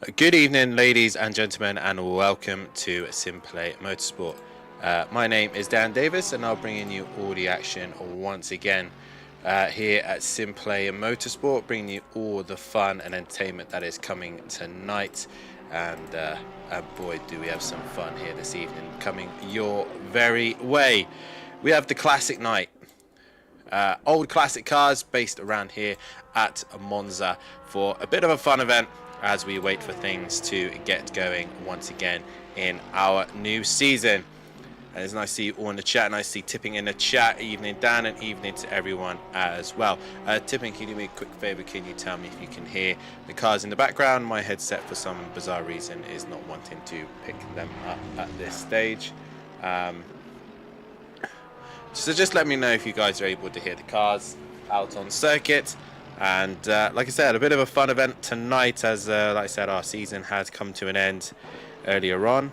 Good evening, ladies and gentlemen, and welcome to SimPlay Motorsport. My name is Dan Davis, and I'll bring in you all the action once again here at SimPlay Motorsport, bringing you all the fun and entertainment that is coming tonight. And boy, do we have some fun here this evening coming your very way. We have the classic night. Old classic cars based around here at Monza for a bit of a fun event as we wait for things to get going once again in our new season. And it's nice to see you all in the chat. Nice to see Tipping in the chat. Evening Dan, and evening to everyone as well. Tipping, can you do me a quick favor? Can you tell me if you can hear the cars in the background? My headset for some bizarre reason is not wanting to pick them up at this stage. So just let me know if you guys are able to hear the cars out on circuit. And like I said, a bit of a fun event tonight as, like I said, our season has come to an end earlier on.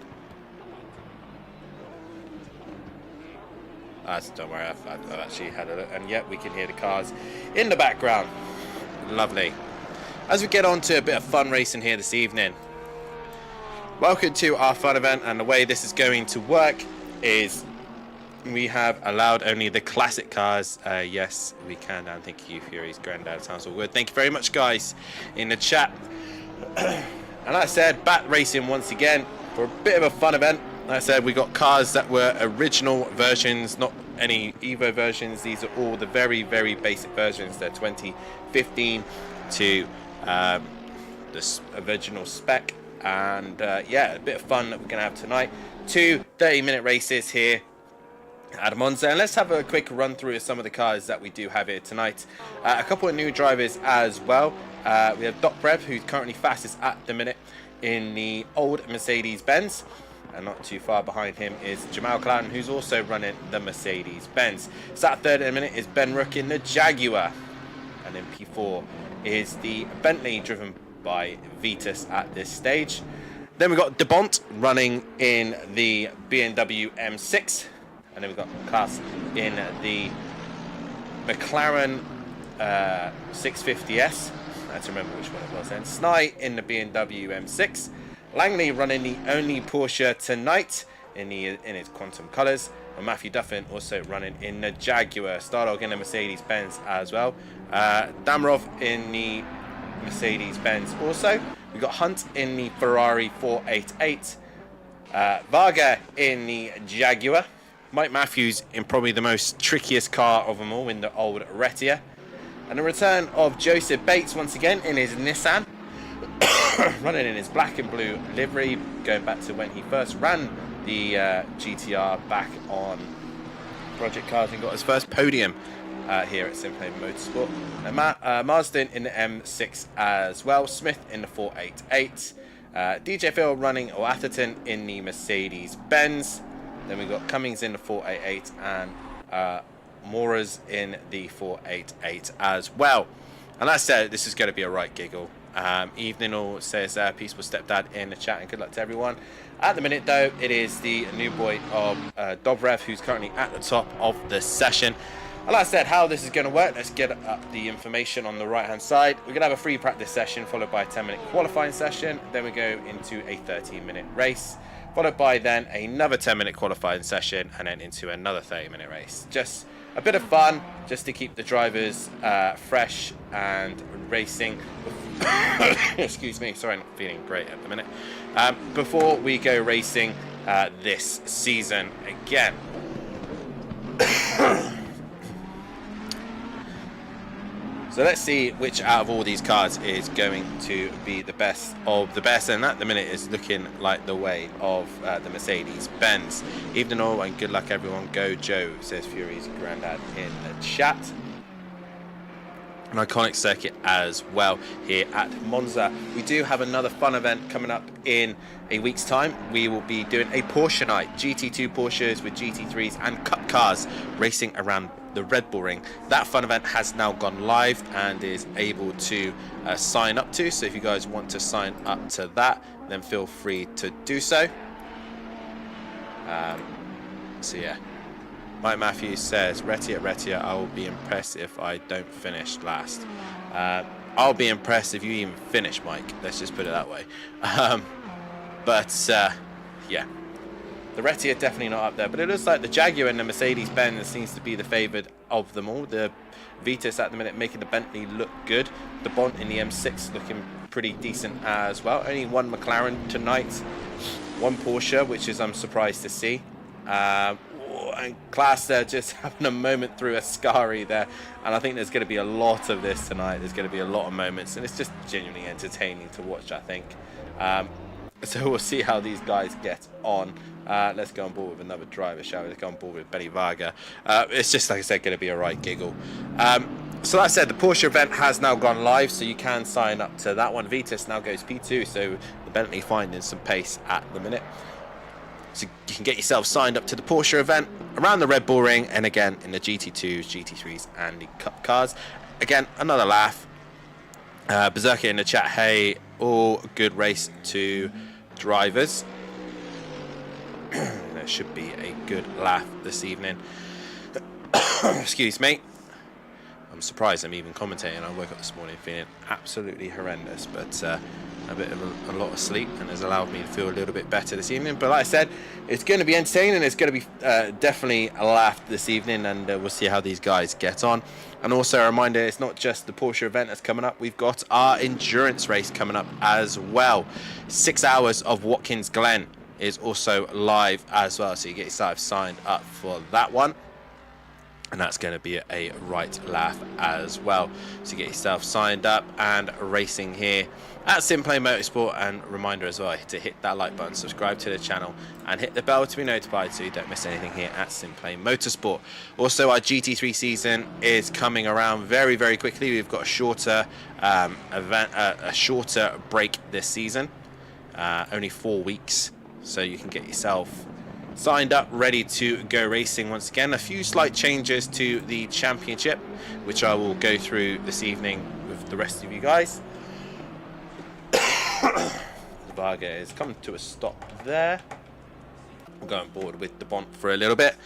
Don't worry, I've actually had a look. And yet we can hear the cars in the background. Lovely. As we get on to a bit of fun racing here this evening. Welcome to our fun event, and the way this is going to work is we have allowed only the classic cars. Yes, we can. And thank you, Fury's granddad. Sounds all good. Thank you very much, guys, in the chat. And like I said, back racing once again for a bit of a fun event. Like I said, we got cars that were original versions, not any Evo versions. These are all the very, very basic versions. They're 2015 to the original spec. And yeah, a bit of fun that we're going to have tonight. 2 30-minute races here at Monza, and let's have a quick run through of some of the cars that we do have here tonight. A couple of new drivers as well. We have Doc Rev, who's currently fastest at the minute in the old Mercedes-Benz, and not too far behind him is Jamal Clouden, who's also running the Mercedes-Benz. Sat third in a minute is Ben Rook in the Jaguar, and then P4 is the Bentley, driven by Vitus at this stage. Then we've got DeBont running in the BMW M6. And then we've got Klaas in the McLaren 650S. I have to remember which one it was then. Snai in the BMW M6. Langley running the only Porsche tonight in its Quantum colours. And Matthew Duffin also running in the Jaguar. Stardog in the Mercedes-Benz as well. Damarov in the Mercedes-Benz also. We've got Hunt in the Ferrari 488. Varga in the Jaguar. Mike Matthews in probably the most trickiest car of them all in the old Retia. And the return of Joseph Bates once again in his Nissan. Running in his black and blue livery, going back to when he first ran the GTR back on Project Cars and got his first podium here at SimPlay Motorsport. And Marsden in the M6 as well. Smith in the 488. DJ Phil running, or Atherton in the Mercedes-Benz. Then we've got Cummings in the 488 and Moras in the 488 as well. And like I said, this is going to be a right giggle. Evening all, says Peaceful Stepdad in the chat, and good luck to everyone. At the minute though, it is the new boy of Dobrev who's currently at the top of the session. And like I said, how this is going to work, let's get up the information on the right hand side. We're going to have a free practice session followed by a 10-minute qualifying session. Then we go into a 13-minute race, followed by then another 10-minute qualifying session, and then into another 30-minute race. Just a bit of fun, just to keep the drivers fresh and racing. Excuse me, sorry, I'm not feeling great at the minute. Before we go racing this season again. So let's see which out of all these cars is going to be the best of the best. And at the minute is looking like the way of the Mercedes-Benz. Evening all, and good luck everyone. Go Joe, says Fury's granddad in the chat. An iconic circuit as well here at Monza. We do have another fun event coming up in a week's time. We will be doing a Porsche night. GT2 Porsches with GT3s and Cup cars racing around the Red Bull Ring. That fun event has now gone live and is able to sign up to. So if you guys want to sign up to that, then feel free to do so. So yeah. Mike Matthews says, Retia, I will be impressed if I don't finish last. I'll be impressed if you even finish, Mike. Let's just put it that way. Yeah. The Reti are definitely not up there, but it looks like the Jaguar and the Mercedes-Benz seems to be the favoured of them all. The Vitus at the minute making the Bentley look good. The Bont in the M6 looking pretty decent as well. Only one McLaren tonight, one Porsche, which is I'm surprised to see. And Claster just having a moment through Ascari there, and I think there's going to be a lot of this tonight. There's going to be a lot of moments, and it's just genuinely entertaining to watch, I think. So we'll see how these guys get on. Let's go on board with another driver, shall we? Let's go on board with Benny Varga. It's just, like I said, going to be a right giggle. So like I said, the Porsche event has now gone live, so you can sign up to that one. Vitus now goes P2, so the Bentley finding some pace at the minute. So you can get yourself signed up to the Porsche event around the Red Bull Ring, and again in the GT2s, GT3s, and the Cup cars. Again, another laugh. Berserker in the chat, hey, all good race to drivers. There should be a good laugh this evening. Excuse me. I'm surprised I'm even commentating. I woke up this morning feeling absolutely horrendous, but a bit of a lot of sleep, and has allowed me to feel a little bit better this evening. But like I said, it's going to be entertaining. It's going to be definitely a laugh this evening, and we'll see how these guys get on. And also a reminder, it's not just the Porsche event that's coming up. We've got our endurance race coming up as well. 6 hours of Watkins Glen is also live as well, so you get yourself signed up for that one. And that's going to be a right laugh as well. So you get yourself signed up and racing here at SimPlay Motorsport. And reminder as well to hit that like button, subscribe to the channel, and hit the bell to be notified so you don't miss anything here at SimPlay Motorsport. Also, our GT3 season is coming around very, very quickly. We've got a shorter a shorter break this season, only 4 weeks, so you can get yourself signed up, ready to go racing once again. A few slight changes to the championship, which I will go through this evening with the rest of you guys. Varga is coming to a stop there. We'll go on board with the Bont for a little bit.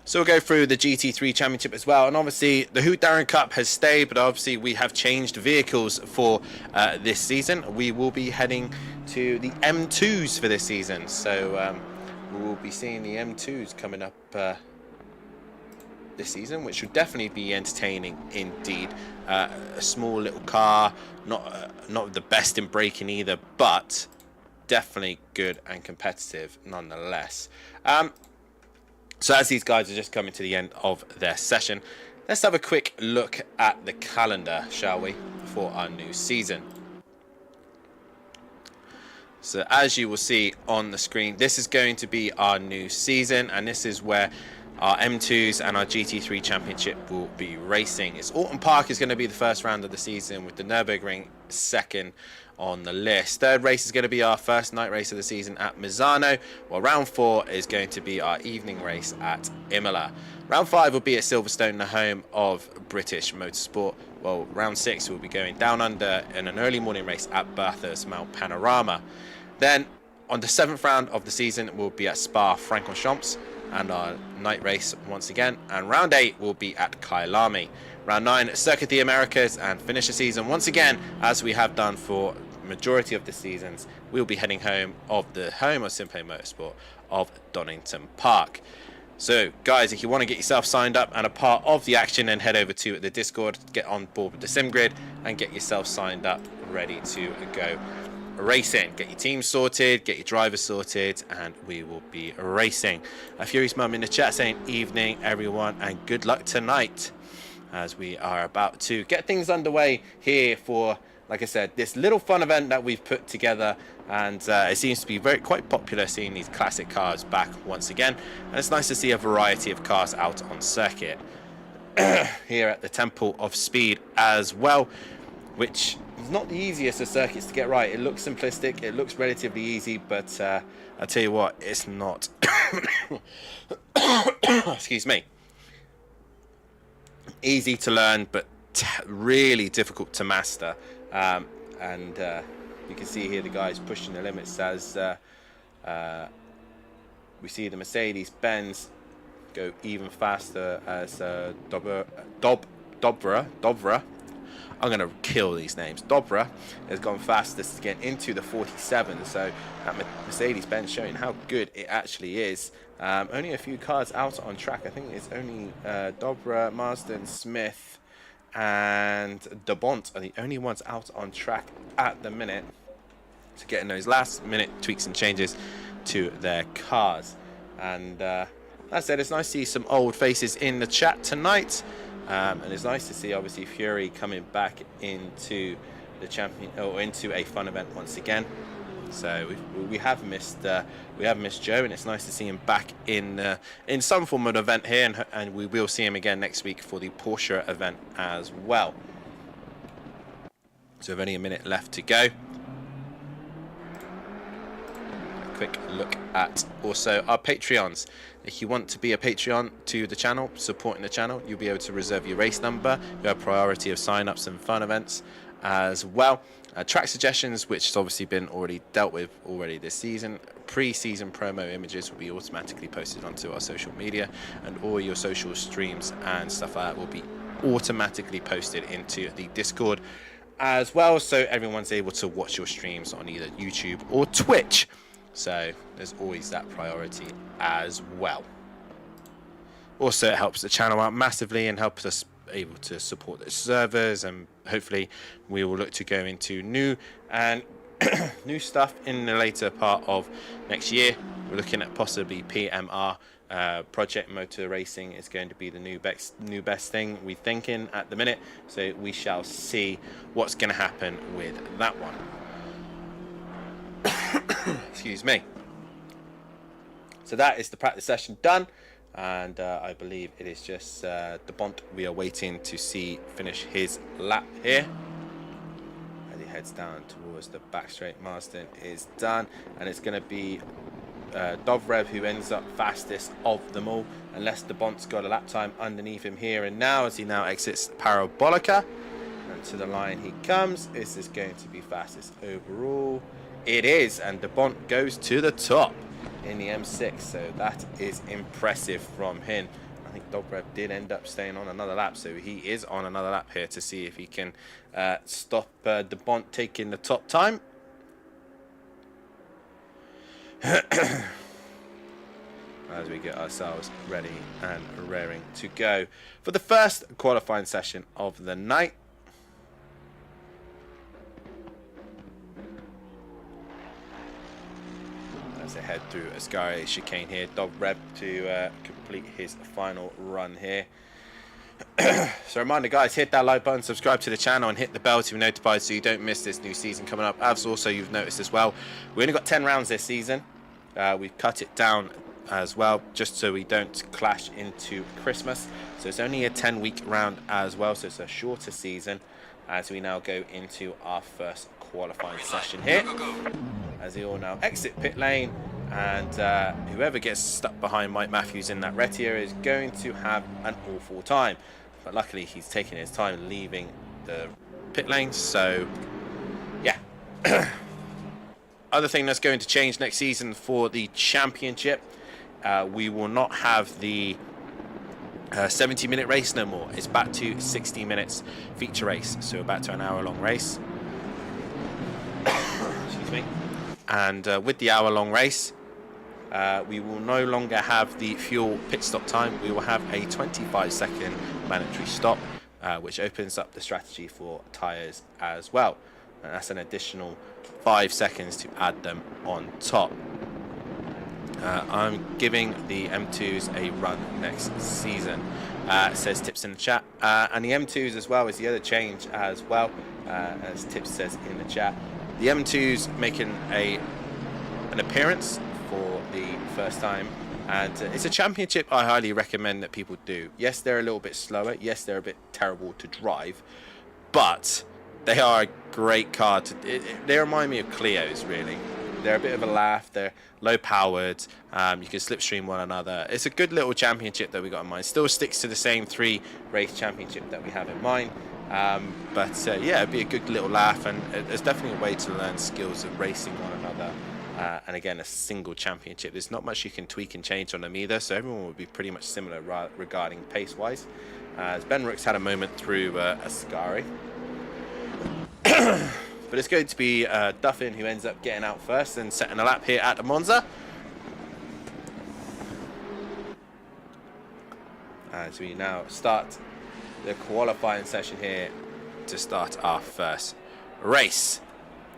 So we'll go through the GT3 Championship as well. And obviously the Hoot Darren Cup has stayed, but obviously we have changed vehicles for this season. We will be heading to the M2s for this season. So we will be seeing the M2s coming up this season, which should definitely be entertaining indeed. A small little car, not the best in braking either, but definitely good and competitive nonetheless. So as these guys are just coming to the end of their session, let's have a quick look at the calendar, shall we, for our new season. So as you will see on the screen, this is going to be our new season, and this is where our M2s and our GT3 Championship will be racing. It's Alton Park is going to be the first round of the season, with the Nürburgring second on the list. Third race is going to be our first night race of the season at Misano, while round 4 is going to be our evening race at Imola. Round 5 will be at Silverstone, the home of British Motorsport, while round 6 will be going down under in an early morning race at Bathurst Mount Panorama. Then on the 7th round of the season we'll be at Spa-Francorchamps and our night race once again, and round 8 will be at Kyalami. Round 9 Circuit the Americas, and finish the season once again as we have done for majority of the seasons. We'll be heading home of the home of SimPlay Motorsport of Donington Park. So guys, if you want to get yourself signed up and a part of the action, then head over to the Discord, get on board with the Sim Grid, and get yourself signed up, ready to go racing. Get your team sorted, get your drivers sorted, and we will be racing. A Furious Mum in the chat saying evening everyone, and good luck tonight, as we are about to get things underway here for, like I said, this little fun event that we've put together. And it seems to be quite popular, seeing these classic cars back once again, and it's nice to see a variety of cars out on circuit here at the Temple of Speed as well, which is not the easiest of circuits to get right. It looks simplistic, it looks relatively easy, but I tell you what, it's not. Excuse me. Easy to learn, but really difficult to master. You can see here the guys pushing the limits as we see the Mercedes-Benz go even faster as Dobra I'm going to kill these names. Dobra has gone fastest to get into the 47, so that Mercedes-Benz showing how good it actually is. Only a few cars out on track. I think it's only Dobra, Marsden, Smith, and De Bont are the only ones out on track at the minute to getting those last minute tweaks and changes to their cars. And that said, it's nice to see some old faces in the chat tonight, and it's nice to see obviously Fury coming back into the champion or into a fun event once again. So we have missed Joe, and it's nice to see him back in some form of event here, and we will see him again next week for the Porsche event as well. So we've only a minute left to go. A quick look at also our Patreons. If you want to be a Patreon to the channel, supporting the channel, you'll be able to reserve your race number. You have priority of sign-ups and fun events as well. Track suggestions, which has obviously been already dealt with this season. Pre-season promo images will be automatically posted onto our social media, and all your social streams and stuff like that will be automatically posted into the Discord as well, so everyone's able to watch your streams on either YouTube or Twitch. So there's always that priority as well. Also, it helps the channel out massively and helps us able to support the servers, and hopefully we will look to go into new new stuff in the later part of next year. We're looking at possibly PMR, Project Motor Racing is going to be the new best thing we're thinking at the minute, so we shall see what's going to happen with that one. Excuse me. So that is the practice session done. And I believe it is just De Bont we are waiting to see finish his lap here. As he heads down towards the back straight, Marsden is done. And it's going to be Dovrev who ends up fastest of them all, unless De Bont's got a lap time underneath him here and now, as he now exits Parabolica. And to the line he comes. Is this going to be fastest overall? It is, and De Bont goes to the top in the M6, so that is impressive from him. I think Dobrev did end up staying on another lap, so he is on another lap here to see if he can stop De Bont taking the top time. As we get ourselves ready and raring to go for the first qualifying session of the night. As they head through Ascari chicane here, Dobrev to complete his final run here. So reminder guys, hit that like button, subscribe to the channel, and hit the bell to be notified so you don't miss this new season coming up. As also you've noticed as well, we only got 10 rounds this season. We've cut it down as well, just so we don't clash into Christmas. So it's only a 10-week round as well, so it's a shorter season as we now go into our first qualifying session here. As they all now exit pit lane, and whoever gets stuck behind Mike Matthews in that Retia is going to have an awful time. But luckily he's taking his time leaving the pit lane, so yeah. Other thing that's going to change next season for the championship, we will not have the 70-minute race no more. It's back to 60 minutes feature race, so back to an hour-long race. Excuse me. And with the hour-long race, we will no longer have the fuel pit stop time. We will have a 25-second mandatory stop, which opens up the strategy for tyres as well. And that's an additional 5 seconds to add them on top. I'm giving the M2s a run next season, says Tips in the chat. And the M2s as well is the other change as well, as Tips says in the chat. The M2s making an appearance for the first time, and it's a championship I highly recommend that people do. Yes, they're a little bit slower. Yes, they're a bit terrible to drive, but they are a great car. They remind me of Clios, really. They're a bit of a laugh. They're low powered. You can slipstream one another. It's a good little championship that we got in mind. Still sticks to the same 3 race championship that we have in mind. But yeah, it'd be a good little laugh, and there's definitely a way to learn skills of racing one another. And again, a single championship. There's not much you can tweak and change on them either, so everyone will be pretty much similar regarding pace-wise. As Ben Rooks had a moment through Ascari. But it's going to be Duffin who ends up getting out first and setting a lap here at the Monza. As we now start the qualifying session here to start our first race.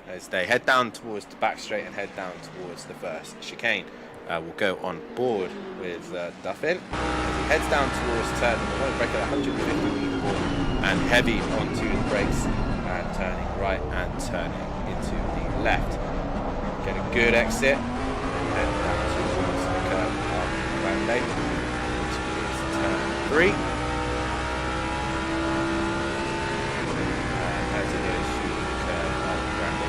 As they head down towards the back straight and head down towards the first chicane. We'll go on board with Duffin. As he heads down towards turn number 1, brake at 150 meter and heavy onto the brakes and turning right and turning into the left. Get a good exit and head down towards the curve of Grande, which is turn 3. And as it goes through the curve of Grande,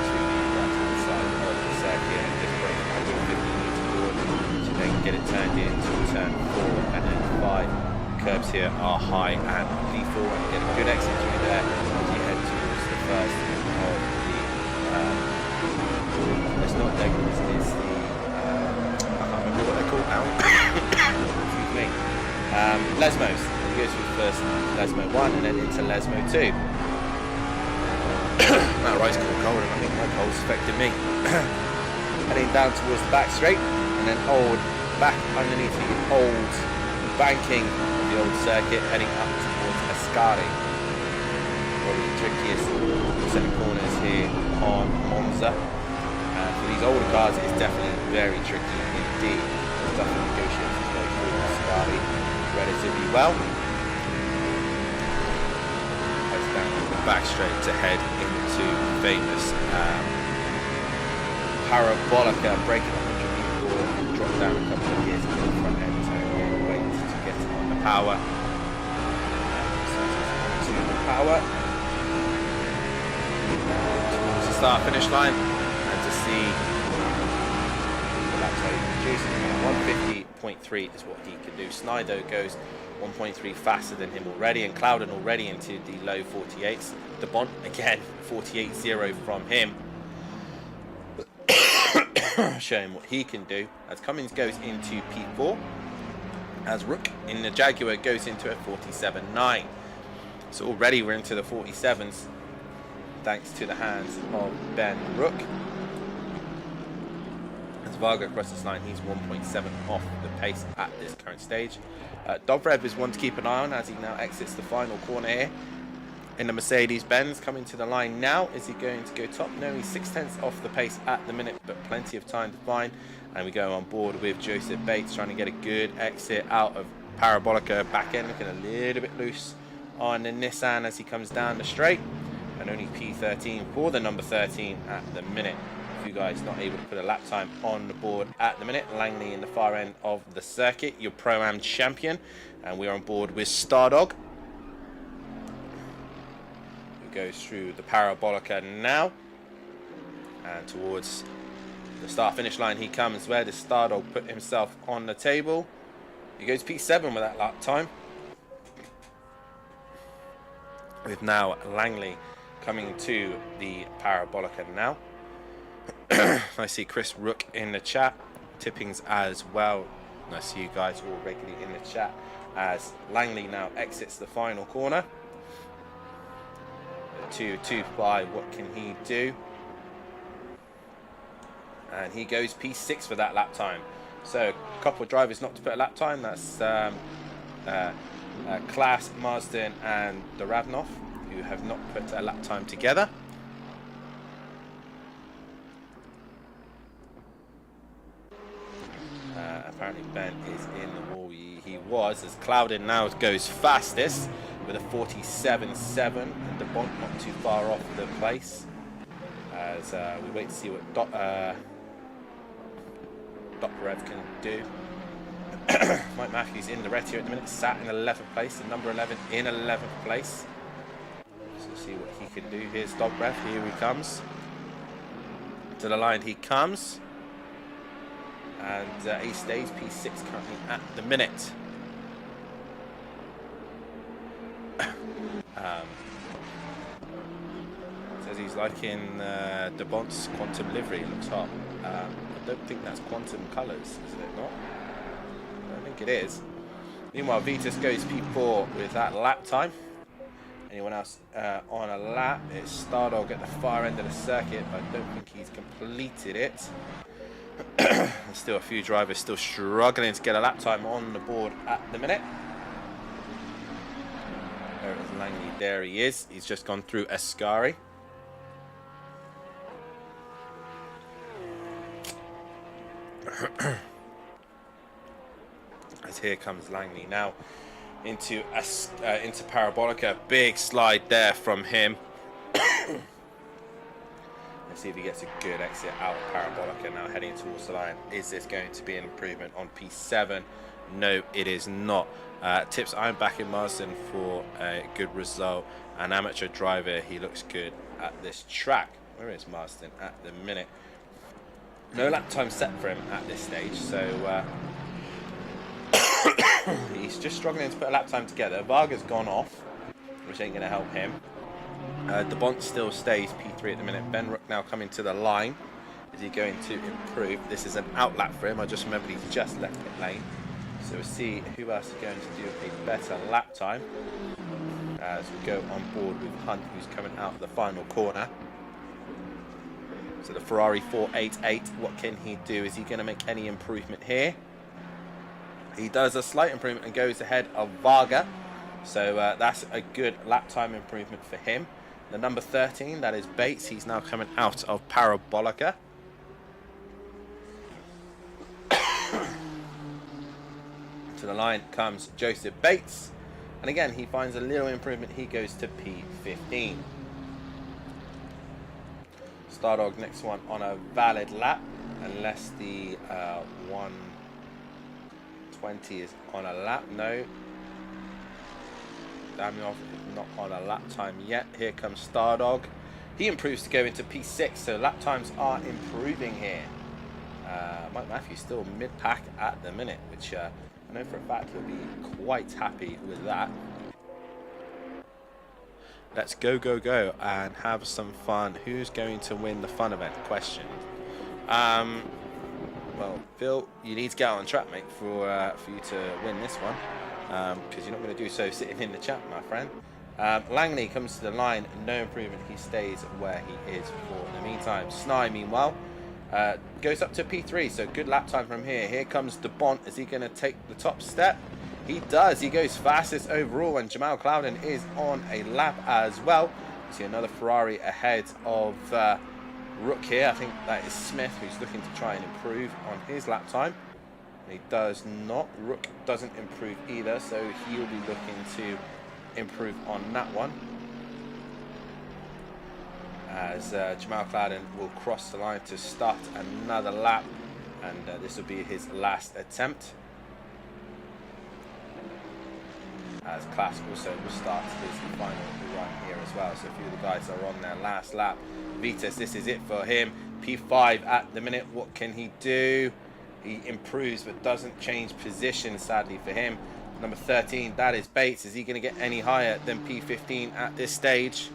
to the right hand side of the circuit and just brake 150 meter forward to then get it turned into turn 4 and then 5. Curbs here are high and lethal, and get a good exit through there as you head towards the first of the it's not Degmans, it's the I can't remember what they're called now. Excuse me. Lesmos. He goes through first Lesmo 1 and then into Lesmo 2. That ride's called cold, and I think my cold's affected me. Heading down towards the back straight and then back underneath the old banking of the old circuit, heading up towards Ascari. Probably the trickiest set of corners here on Monza. For these older cars, it's definitely very tricky indeed. It's definitely negotiated his way through Ascari relatively well. Heads down the back straight to head into famous Parabolica, braking 100 meter forward, drop down a couple of gears into the front end, turn wait to get on the power. To the power. Towards the start finish line, and to see the lap time producing 150.3 is what he can do. Snyder goes 1.3 faster than him already, and Clouden already into the low 48s. De Bont again 48.0 from him. Showing what he can do as Cummins goes into P4, as Rook in the Jaguar goes into a 47.9. So already we're into the 47s thanks to the hands of Ben Rook. As Varga crosses this line, he's 1.7 off the pace at this current stage. Dobrev is one to keep an eye on as he now exits the final corner here in the Mercedes-Benz. Coming to the line now. Is he going to go top? No, he's 0.6 off the pace at the minute, but plenty of time to find. And we go on board with Joseph Bates trying to get a good exit out of Parabolica. Back end looking a little bit loose on the Nissan as he comes down the straight. And only P13 for the number 13 at the minute. If you guys not able to put a lap time on the board at the minute, Langley in the far end of the circuit, your Pro-Am champion. And we're on board with Stardog. Goes through the Parabolica now and towards the start finish line he comes. Where does Stardog put himself on the table? He goes P7 with that lap time, with now Langley coming to the Parabolica now. I see Chris Rook in the chat, Tippings as well, and I see you guys all regularly in the chat as Langley now exits the final corner. 2.25, what can he do? And he goes P6 for that lap time. So a couple of drivers not to put a lap time. That's Klaas, Marsden and Doravnov, who have not put a lap time together. Apparently Ben is in the wall. He was, as Clouden now goes fastest with a 47.7, and De Bont not too far off the place. As we wait to see what Dokharev can do. Mike Matthews in the red here at the minute, sat in 11th place, and number 11 in 11th place. So see what he can do. Here's Dobrev, here he comes. To the line he comes. And he stays P6 currently at the minute. Says he's liking De Bont's quantum livery. It looks hot. I don't think that's quantum colours, is it not? I don't think it is. Meanwhile, Vitas goes P4 with that lap time. Anyone else on a lap? It's Stardog at the far end of the circuit, but I don't think he's completed it. There's still a few drivers still struggling to get a lap time on the board at the minute. There is Langley. There he is. He's just gone through Ascari. As here comes Langley now into Parabolica. Big slide there from him. Let's see if he gets a good exit out of Parabolica now heading towards the line. Is this going to be an improvement on P7? No, it is not. Tips I'm backing Marsden for a good result. An amateur driver, he looks good at this track. Where is Marsden at the minute? No lap time set for him at this stage, so he's just struggling to put a lap time together. Varga's gone off, which ain't going to help him. De Bont still stays P3 at the minute. Ben Rook now coming to the line. Is he going to improve? This is an out lap for him. I just remembered he's just left pit lane. So we'll see who else is going to do a better lap time as we go on board with Hunt, who's coming out of the final corner. So the Ferrari 488, what can he do? Is he going to make any improvement here? He does a slight improvement and goes ahead of Varga. So that's a good lap time improvement for him. The number 13, that is Bates. He's now coming out of Parabolica. To the line comes Joseph Bates. And again, he finds a little improvement. He goes to P15. Stardog next one on a valid lap, unless the 120 is on a lap. No. Damiov is not on a lap time yet. Here comes Stardog. He improves to go into P6, so lap times are improving here. Mike Matthews still mid-pack at the minute, which I know for a fact he'll be quite happy with that. Let's go and have some fun. Who's going to win the fun event? Question. Well, Phil, you need to get on track, mate, for you to win this one, because you're not going to do so sitting in the chat, my friend. Langley comes to the line, no improvement. He stays where he is for the meantime. Snai, meanwhile, goes up to P3, so good lap time from here. Here comes De Bont. Is he going to take the top step? He does. He goes fastest overall, and Jamal Clouden is on a lap as well. You see another Ferrari ahead of Rook here. I think that is Smith, who's looking to try and improve on his lap time. He does not. Rook doesn't improve either, so he'll be looking to improve on that one. As Jamal Clouden will cross the line to start another lap, and this will be his last attempt. As Class also will start his final run here as well. So a few of the guys are on their last lap. Vitas, this is it for him. P5 at the minute. What can he do? He improves but doesn't change position, sadly for him. Number 13, that is Bates. Is he going to get any higher than P15 at this stage?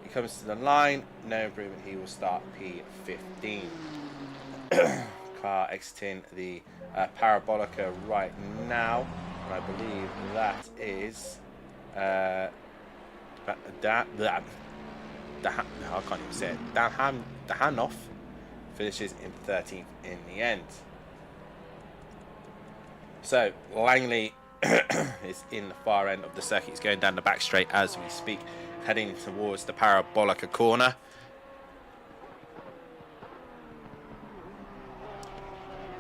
He comes to the line. No improvement. He will start P15. Car exiting the Parabolica right now. And I believe that is I can't even say it. Dahanoff finishes in 13th in the end. So Langley is in the far end of the circuit. He's going down the back straight as we speak, heading towards the Parabolica corner.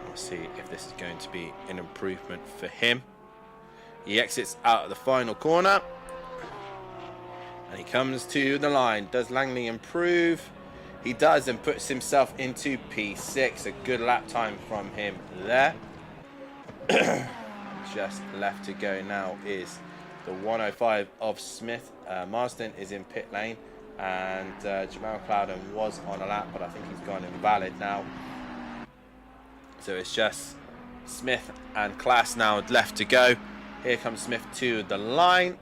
We'll see if this is going to be an improvement for him. He exits out of the final corner. And he comes to the line. Does Langley improve? He does, and puts himself into P6. A good lap time from him there. Just left to go now is the 105 of Smith. Marsden is in pit lane. And Jamal Clouden was on a lap, but I think he's gone invalid now. So it's just Smith and Class now left to go. Here comes Smith to the line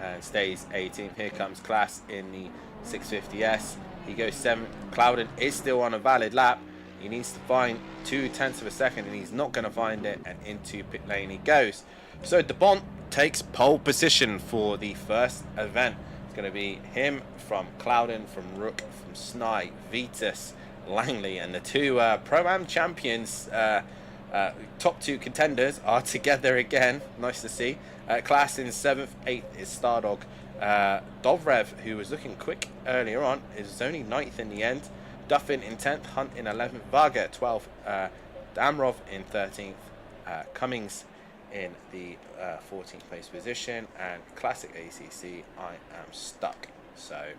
and stays 18th. Here comes Class in the 650S. He goes 7th. Clouden is still on a valid lap. He needs to find 0.2 of a second, and he's not going to find it. And into pit lane he goes. So De Bont takes pole position for the first event. It's going to be him from Clouden, from Rook, from Snai, Vitus, Langley, and the two Pro-Am champions, top two contenders, are together again. Nice to see. Class in 7th, 8th is Stardog. Dovrev, who was looking quick earlier on, is only 9th in the end. Duffin in 10th, Hunt in 11th, Varga 12th, Damrov in 13th, Cummings in the 14th place position, and Classic ACC, I am stuck. So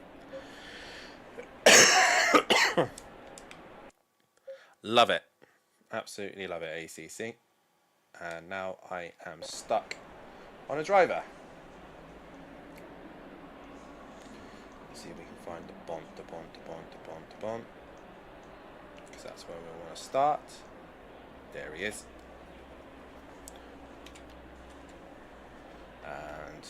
love it, absolutely love it, ACC. And now I am stuck on a driver. Let's see if we can find the bond, because that's where we want to start. There he is. And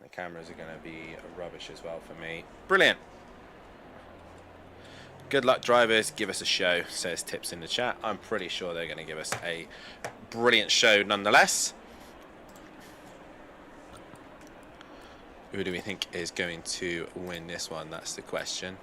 the cameras are going to be rubbish as well for me. Brilliant. Good luck, drivers. Give us a show, says Tips in the chat. I'm pretty sure they're going to give us a brilliant show nonetheless. Who do we think is going to win this one? That's the question.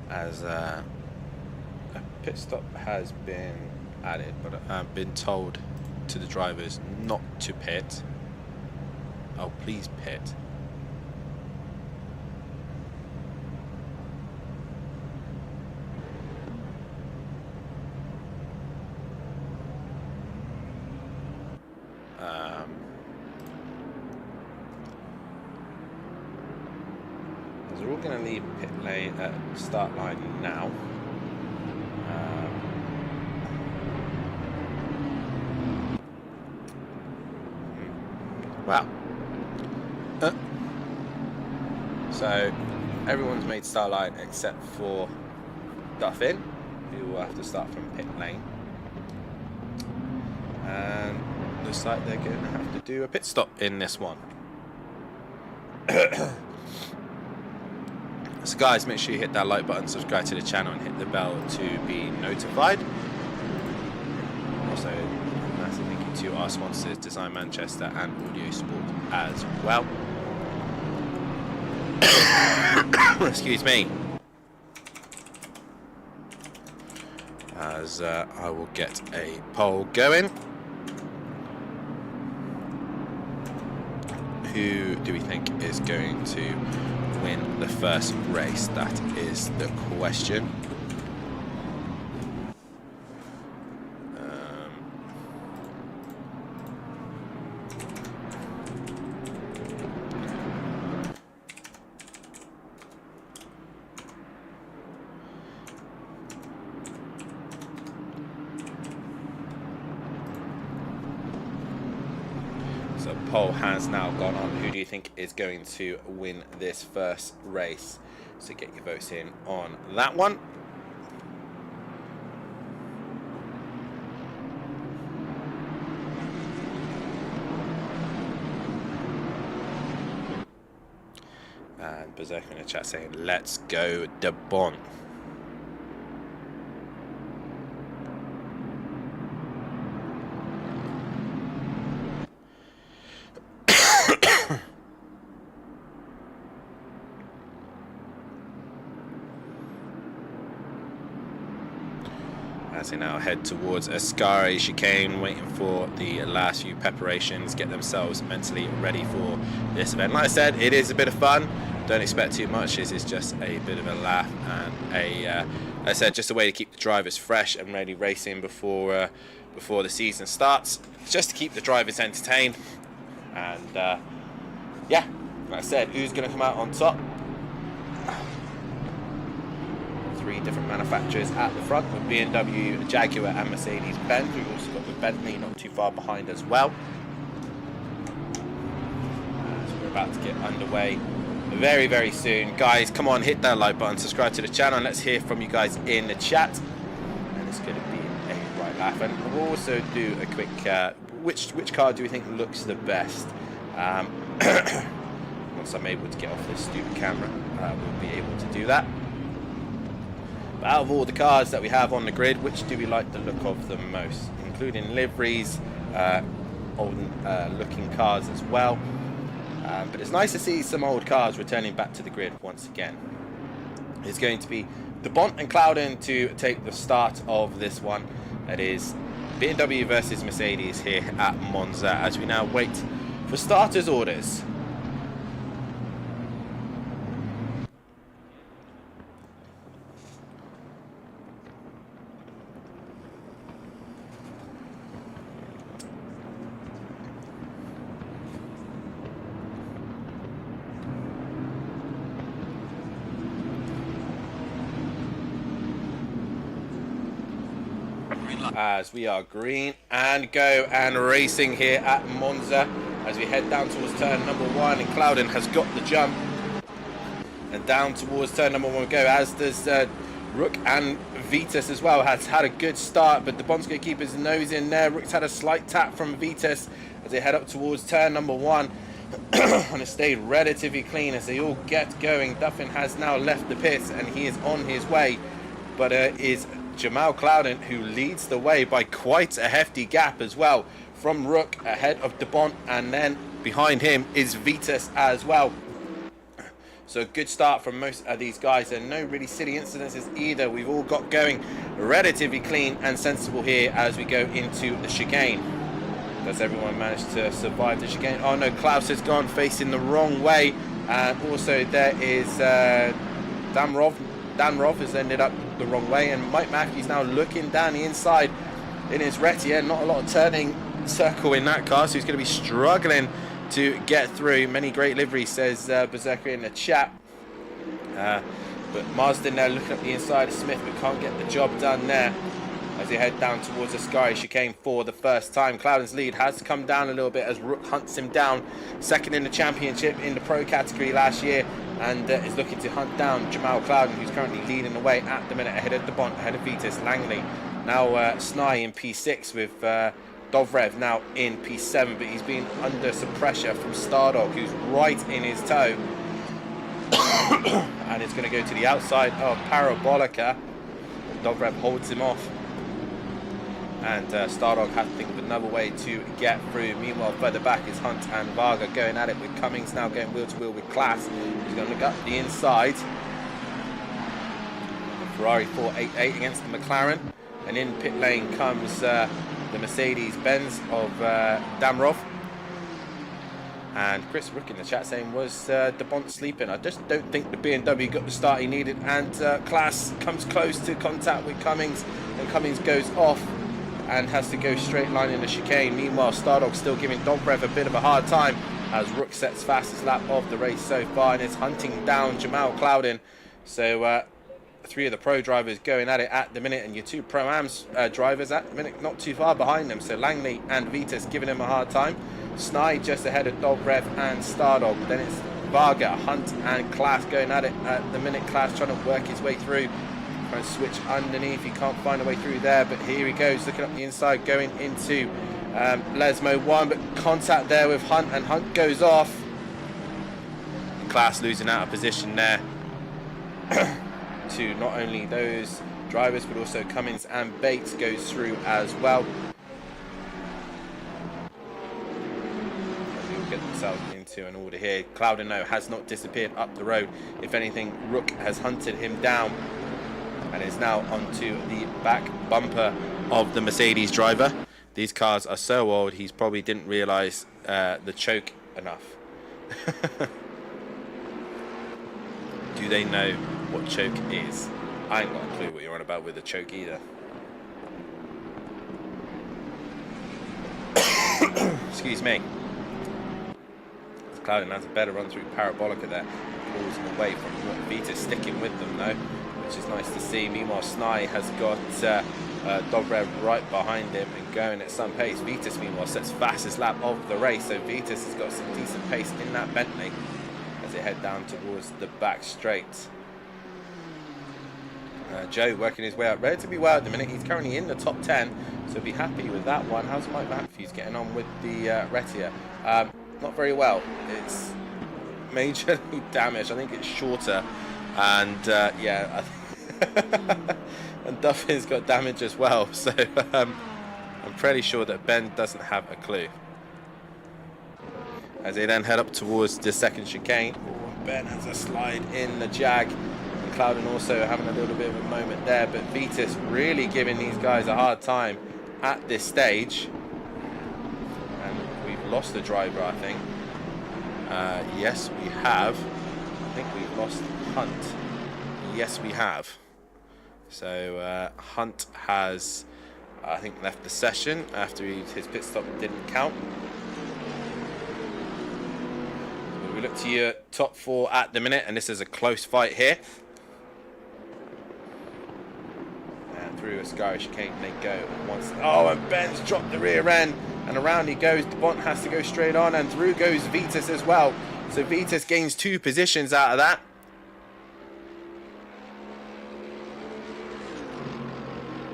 As a pit stop has been added, but I've been told to the drivers not to pit. Oh, please pit. They're all going to leave pit lane at start line now. Wow. So everyone's made start line except for Duffin, who will have to start from pit lane. And looks like they're going to have to do a pit stop in this one. So guys, make sure you hit that like button, subscribe to the channel, and hit the bell to be notified. Also, massive thank you to our sponsors, Design Manchester and Audio Sport as well. Excuse me. As I will get a poll going. Who do we think is going to win the first race? That is the question. So poll has now gone on. Who do you think is going to win this first race? So get your votes in on that one. And Berserk in the chat saying, let's go de Bon. As they now head towards Ascari chicane, waiting for the last few preparations, get themselves mentally ready for this event. Like I said, it is a bit of fun. Don't expect too much. This is just a bit of a laugh and like I said, just a way to keep the drivers fresh and ready racing before the season starts. Just to keep the drivers entertained. And yeah, like I said, who's going to come out on top? Three different manufacturers at the front with BMW, Jaguar and Mercedes-Benz. We've also got the Bentley not too far behind as well. So we're about to get underway very, very soon. Guys, come on, hit that like button, subscribe to the channel, and let's hear from you guys in the chat. And it's going to be a right laugh. And we'll also do a quick, which car do we think looks the best? Once I'm able to get off this stupid camera, we'll be able to do that. But out of all the cars that we have on the grid, which do we like the look of the most? Including liveries, old looking cars as well. But it's nice to see some old cars returning back to the grid once again. It's going to be DeBont and Clouden to take the start of this one. That is BMW versus Mercedes here at Monza, as we now wait for starters' orders. As we are green and go and racing here at Monza as we head down towards turn number 1, and Clouden has got the jump and down towards turn number 1 go, as does Rook, and Vitas as well has had a good start, but the Bond's going to keep his nose in there. Rook's had a slight tap from Vitas as they head up towards turn number 1 and it stayed relatively clean as they all get going. Duffin has now left the pits and he is on his way, but is Jamal Clouden who leads the way by quite a hefty gap as well from Rook ahead of DeBont, and then behind him is Vitas as well. So a good start from most of these guys, and no really silly incidences either. We've all got going relatively clean and sensible here as we go into the chicane. Does everyone manage to survive the chicane? Oh no, Klaus has gone facing the wrong way, and also there is Dan Rov has ended up the wrong way, and Mike Mackey's now looking down the inside in his Retier. Not a lot of turning circle in that car, so he's going to be struggling to get through. Many great liveries, says Berserker in the chat. But Marsden now looking up the inside of Smith, but can't get the job done there as they head down towards the Sky chicane for the first time. Clouden's lead has come down a little bit as Rook hunts him down, second in the championship in the pro category last year, and is looking to hunt down Jamal Clouden, who's currently leading the way at the minute ahead of DeBont, ahead of Vitas Langley. Now Snai in P6 with Dovrev now in P7, but he's been under some pressure from Stardog, who's right in his toe. And it's going to go to the outside of Parabolica. Dovrev holds him off, and Stardog has to think of another way to get through. Meanwhile, further back is Hunt and Varga going at it with Cummings now going wheel to wheel with Class. He's going to look up the inside. The Ferrari 488 against the McLaren, and in pit lane comes the Mercedes-Benz of Damrov. And Chris Rook in the chat saying, was DeBont sleeping? I just don't think the BMW got the start he needed, and Class comes close to contact with Cummings, and Cummings goes off and has to go straight line in the chicane. Meanwhile, Stardog still giving Dobrev a bit of a hard time as Rook sets fastest lap of the race so far and is hunting down Jamal Clouden. So three of the pro drivers going at it at the minute, and your two Pro-Ams drivers at the minute not too far behind them. So Langley and Vitas giving him a hard time. Snide just ahead of Dobrev and Stardog. Then it's Varga, Hunt and Class going at it at the minute. Class trying to work his way through, trying to switch underneath. He can't find a way through there, but here he goes looking up the inside going into Lesmo 1, but contact there with Hunt, and Hunt goes off. Class losing out of position there to not only those drivers but also Cummins and Bates goes through as well. Get themselves into an order here. Clouden has not disappeared up the road. If anything, Rook has hunted him down and is now onto the back bumper of the Mercedes driver. These cars are so old, he's probably didn't realise the choke enough. Do they know what choke is? I ain't got a clue what you're on about with the choke either. Excuse me. Clouden has a better run through Parabolica there. Pulls away from Vita's sticking with them though, which is nice to see. Meanwhile, Snai has got Dobrev right behind him and going at some pace. Vitas meanwhile sets fastest lap of the race, so Vitas has got some decent pace in that Bentley as as they head down towards the back straight. Joe working his way up relatively well at the minute. He's currently in the top 10, so be happy with that one. How's Mike Matthews getting on with the Retia? Not very well. It's majorly damaged. I think it's shorter, and yeah, and Duffin's got damage as well. So I'm pretty sure that Ben doesn't have a clue. As they then head up towards the second chicane, Ben has a slide in the Jag. Clouden also having a little bit of a moment there, but Vitus really giving these guys a hard time at this stage. And we've lost the driver, I think. Yes, we have. I think we've lost Hunt. Yes, we have. So Hunt has, I think, left the session after his pit stop didn't count. So we look to your top 4 at the minute, and this is a close fight here. Through a sky chicane they go once. Oh, and Ben's dropped the rear end, and around he goes. Bont has to go straight on, and through goes Vitus as well. So Vitus gains 2 positions out of that.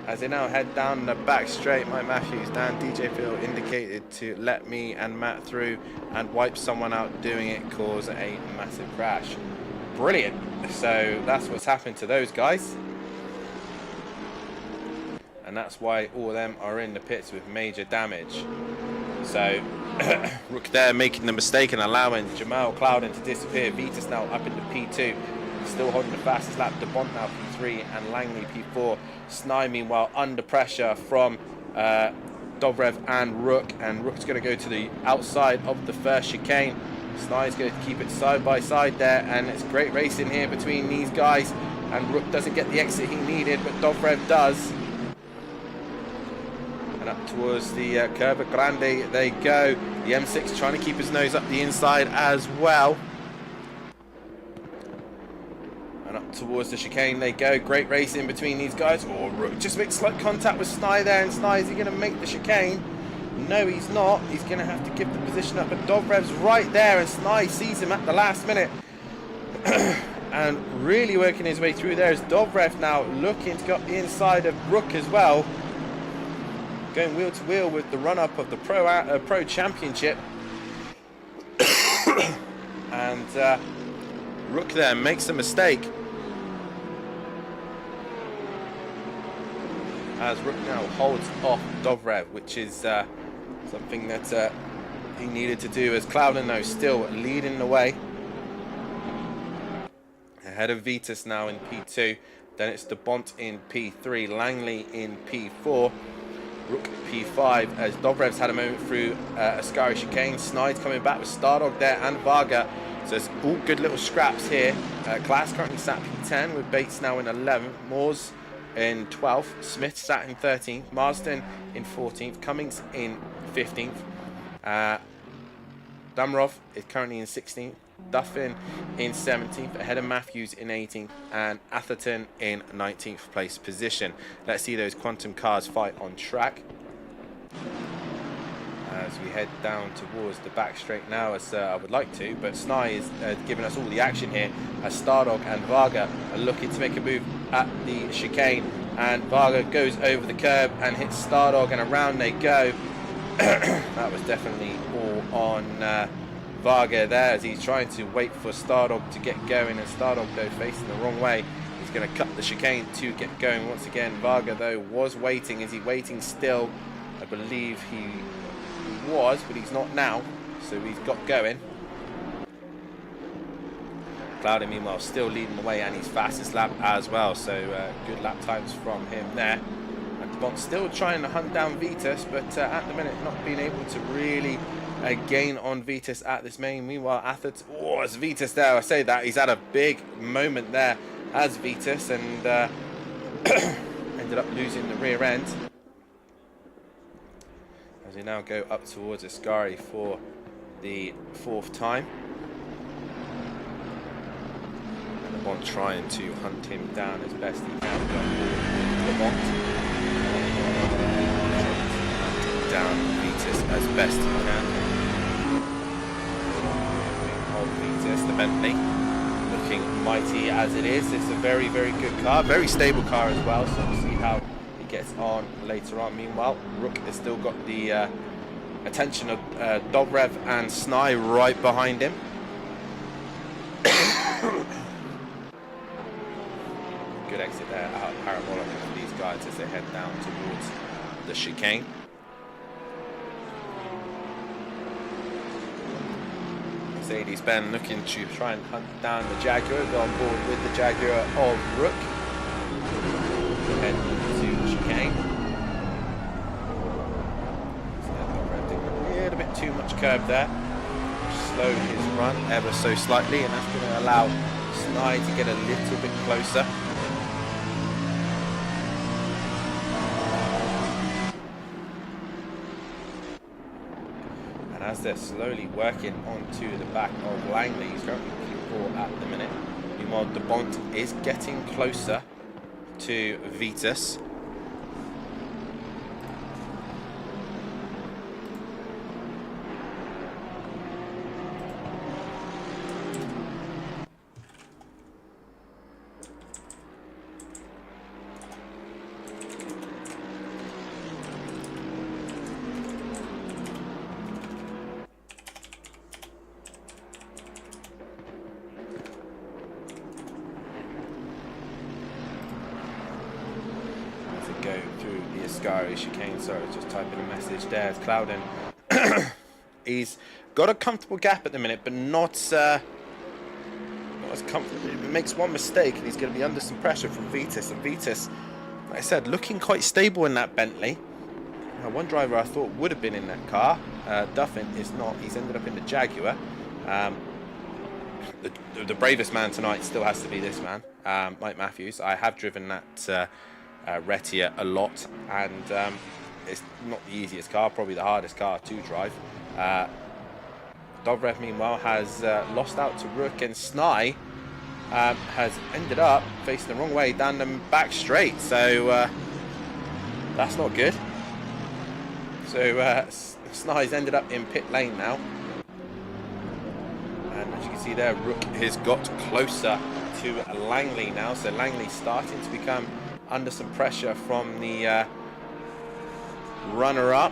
As they now head down the back straight, Mike Matthews down. DJ Phil indicated to let me and Matt through and wipe someone out doing it, cause a massive crash. Brilliant. So that's what's happened to those guys. And that's why all of them are in the pits with major damage. So Rook there making the mistake and allowing Jamal Clouden to disappear. Vitus now up into P2, still holding the fastest lap. De Bont now P3 and Langley P4. Snai meanwhile under pressure from Dobrev and Rook's going to go to the outside of the first chicane. Snai's going to keep it side by side there, and it's great racing here between these guys, and Rook doesn't get the exit he needed, but Dobrev does. Up towards the Curva Grande they go. The M6 trying to keep his nose up the inside as well. And up towards the chicane they go. Great racing between these guys. Oh, Rook just makes slight contact with Snai there, and Snai, is he going to make the chicane? No, he's not. He's going to have to give the position up, but Dobrev's right there, and Snai sees him at the last minute. And really working his way through there is Dobrev now looking to go up the inside of Rook as well. Going wheel to wheel with the run-up of the Pro Championship. And Rook there makes a mistake. As Rook now holds off Dobrev, which is something that he needed to do, as Clouden now still leading the way. Ahead of Vitus now in P2. Then it's De Bont in P3, Langley in P4. Rook P5 as Dobrev's had a moment through Ascari chicane. Snide's coming back with Stardog there and Varga. So it's all good little scraps here. Glass currently sat P10 with Bates now in 11th. Moores in 12th. Smith sat in 13th. Marsden in 14th. Cummings in 15th. Damrov is currently in 16th. Duffin in 17th, ahead of Matthews in 18th, and Atherton in 19th place position. Let's see those quantum cars fight on track as we head down towards the back straight now, as I would like to, but Snai is giving us all the action here as Stardog and Varga are looking to make a move at the chicane, and Varga goes over the curb and hits Stardog, and around they go. That was definitely all on Varga there, as he's trying to wait for Stardog to get going, and Stardog though facing the wrong way. He's going to cut the chicane to get going once again. Varga though was waiting. Is he waiting still? I believe he was, but he's not now, so he's got going. Clouden meanwhile still leading the way, and his fastest lap as well, so good lap times from him there. And De Bont still trying to hunt down Vitus, but at the minute not being able to really gain on Vitus at this main. Meanwhile, Atherton, oh, it's Vitus there. I say that he's had a big moment there as Vitus, and ended up losing the rear end. As we now go up towards Ascari for the 4th time. And De Bont trying to hunt him down as best he can. De Bont down Vitus as best he can. Vitus, the Bentley. Looking mighty as it is. It's a very, very good car. Very stable car as well. So we'll see how he gets on later on. Meanwhile, Rook has still got the attention of Dobrev and Snai right behind him. Good exit there out of Parabolic for these guys as they head down towards the chicane. Mercedes-Benz looking to try and hunt down the Jaguar, go on board with the Jaguar of Rook. Head into the chicane. A little bit too much curb there. Slow his run ever so slightly, and that's going to allow Snai to get a little bit closer. And as they're slowly working onto the back of Langley, he's currently Q4 at the minute. Meanwhile, De Bont is getting closer to Vitus. Go through the Ascari chicane. Sorry, just typing a message there. It's Clouden. He's got a comfortable gap at the minute, but not as comfortable. He makes one mistake and he's going to be under some pressure from Vitus. And Vitus, like I said, looking quite stable in that Bentley. One driver I thought would have been in that car, Duffin, is not. He's ended up in the Jaguar. The bravest man tonight still has to be this man, Mike Matthews. I have driven that Retia a lot, and it's not the easiest car, probably the hardest car to drive. Dobrev meanwhile has lost out to Rook, and Snai has ended up facing the wrong way down the back straight, so that's not good. So Snai's ended up in pit lane now, and as you can see there, Rook has got closer to Langley now, so Langley's starting to become under some pressure from the runner-up.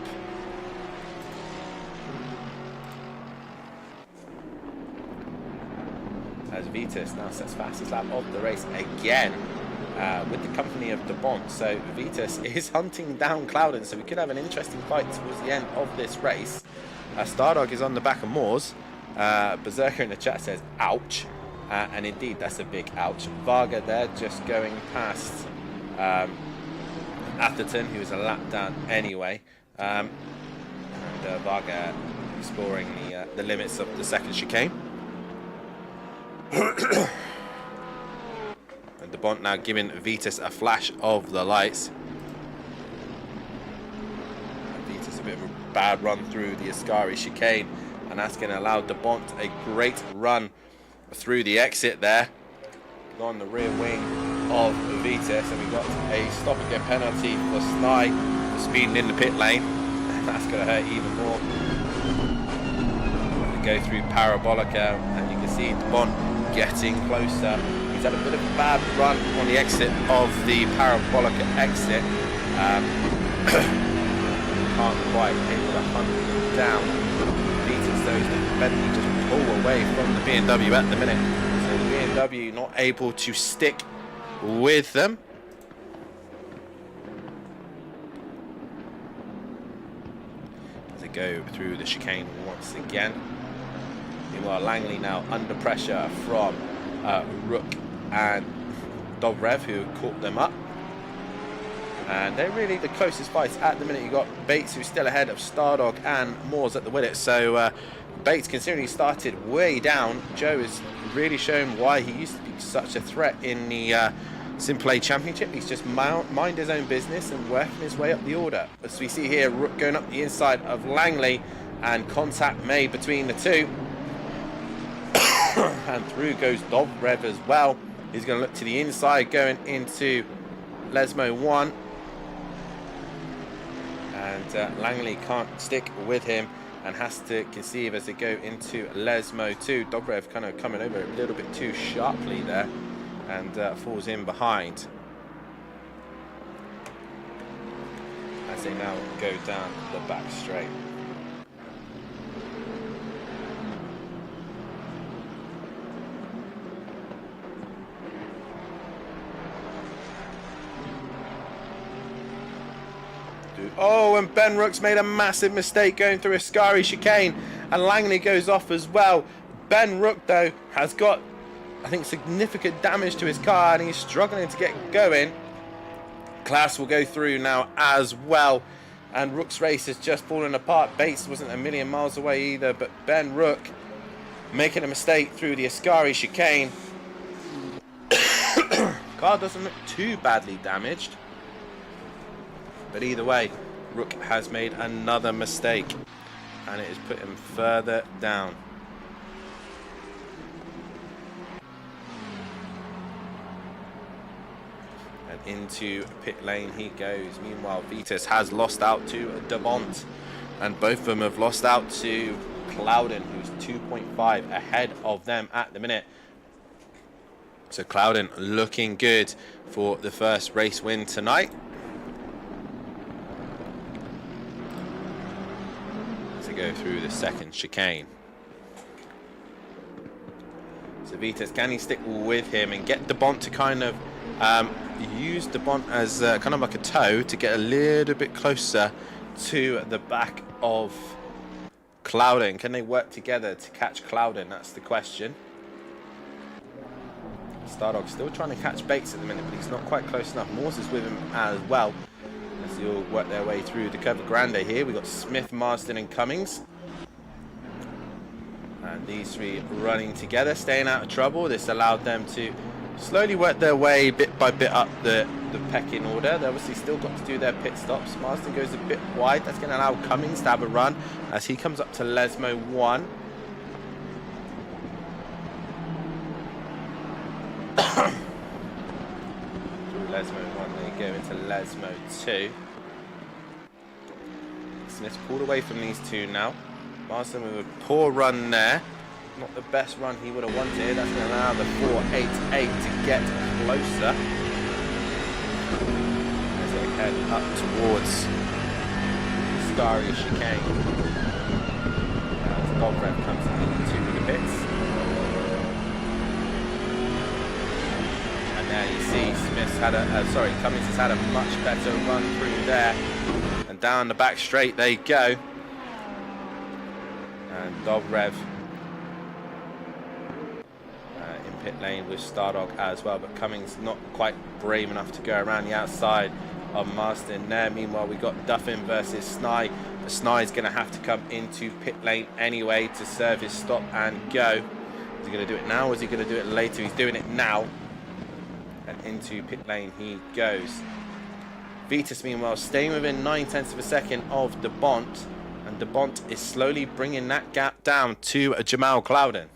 As Vitus now sets fastest lap of the race again with the company of De Bont. So Vitus is hunting down Clouden, so we could have an interesting fight towards the end of this race. Stardog is on the back of Moors. Berserker in the chat says, ouch. And indeed, that's a big ouch. Varga there just going past Atherton, who was a lap down anyway, and Varga exploring the limits of the second chicane. And De Bont now giving Vitus a flash of the lights. Vitus a bit of a bad run through the Ascari chicane, and that's going to allow De Bont a great run through the exit there on the rear wing of Vitus, and we got a stop and go penalty for Snai for speeding in the pit lane, and that's going to hurt even more. We go through Parabolica, and you can see De Bont getting closer. He's had a bit of a bad run on the exit of the Parabolica exit. Can't quite able to hunt down Vitus. Those that Bentley just pull away from the BMW at the minute. So the BMW not able to stick with them. As they go through the chicane once again. Meanwhile, Langley now under pressure from Rook and Dobrev, who caught them up. And they're really the closest fights at the minute. You've got Bates, who's still ahead of Stardog and Moores at the Willet. So Bates, considering he started way down, Joe has really shown why he used to be such a threat in the SimPlay Championship. He's just mind his own business and working his way up the order. As we see here, Rook going up the inside of Langley, and contact made between the two. And through goes Dobrev as well. He's going to look to the inside, going into Lesmo 1. And Langley can't stick with him. and has to conceive as they go into Lesmo 2. Dobrev kind of coming over a little bit too sharply there and falls in behind. As they now go down the back straight. Oh, and Ben Rook's made a massive mistake going through a Ascari chicane, and Langley goes off as well. Ben Rook, though, has got, I think, significant damage to his car, and he's struggling to get going. Klaas will go through now as well, and Rook's race has just fallen apart. Bates wasn't a million miles away either, but Ben Rook making a mistake through the Ascari chicane. Car doesn't look too badly damaged, but either way, Rook has made another mistake, and it has put him further down. And into pit lane he goes. Meanwhile, Vitas has lost out to De Bont, and both of them have lost out to Clouden, who's 2.5 ahead of them at the minute. So Clouden looking good for the first race win tonight. Go through the second chicane. So Vitas, can he stick with him and get De Bont to kind of use De Bont as kind of like a toe to get a little bit closer to the back of Clouden? Can they work together to catch Clouden? That's the question. Stardog still trying to catch Bates at the minute, but he's not quite close enough. Morse is with him as well, as they all work their way through the Curva Grande here. We've got Smith, Marsden and Cummings. And these three running together, staying out of trouble. This allowed them to slowly work their way bit by bit up the pecking order. They obviously still got to do their pit stops. Marsden goes a bit wide. That's going to allow Cummings to have a run as he comes up to Lesmo 1. Lesmo 1, they go into Lesmo 2. Smith's pulled away from these two now. Marsden with a poor run there. Not the best run he would have wanted. That's going to allow the 488 to get closer as they head up towards Starry Chicane. As Dobrev comes into the pits. And there you see Smith's had Cummings has had a much better run through there. And down the back straight they go. And Dobrev in pit lane with Stardog as well, but Cummings not quite brave enough to go around the outside of Marsden there. Meanwhile, we got Duffin versus Snide, but Snide's going to have to come into pit lane anyway to serve his stop and go. Is he going to do it now or is he going to do it later? He's doing it now. And into pit lane he goes. Vitas, meanwhile, staying within 9/10 of a second of De Bont, and De Bont is slowly bringing that gap down to Jamal Clouden.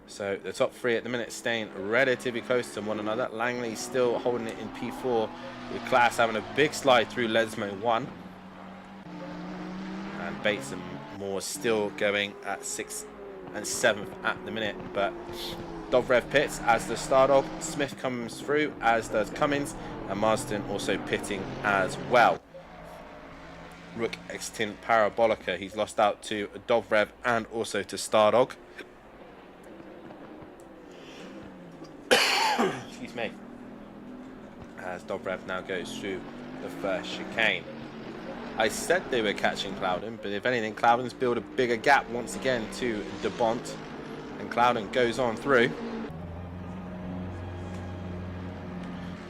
So the top three at the minute staying relatively close to one another. Langley still holding it in P4, with Klaas having a big slide through Lesmo 1. And Bates and Moore still going at 6th and 7th at the minute, but Dobrev pits as does Stardog. Smith comes through as does Cummins, and Marsden also pitting as well. Rook exiting Parabolica. He's lost out to Dobrev and also to Stardog. Excuse me. As Dobrev now goes through the first chicane. I said they were catching Clouden, but if anything, Clouden's built a bigger gap once again to De Bont. And Clouden goes on through.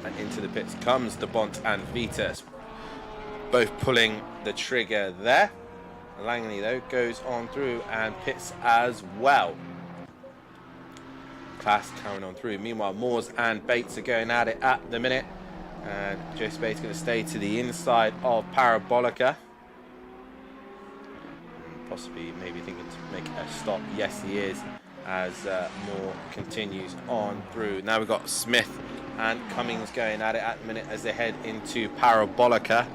And into the pits comes De Bont and Vitas, both pulling the trigger there. Langley, though, goes on through and pits as well. Klaas carrying on through. Meanwhile, Moores and Bates are going at it at the minute. And Joe Spade's going to stay to the inside of Parabolica. Possibly maybe thinking to make a stop. Yes, he is, as Moore continues on through. Now we've got Smith and Cummings going at it at the minute as they head into Parabolica.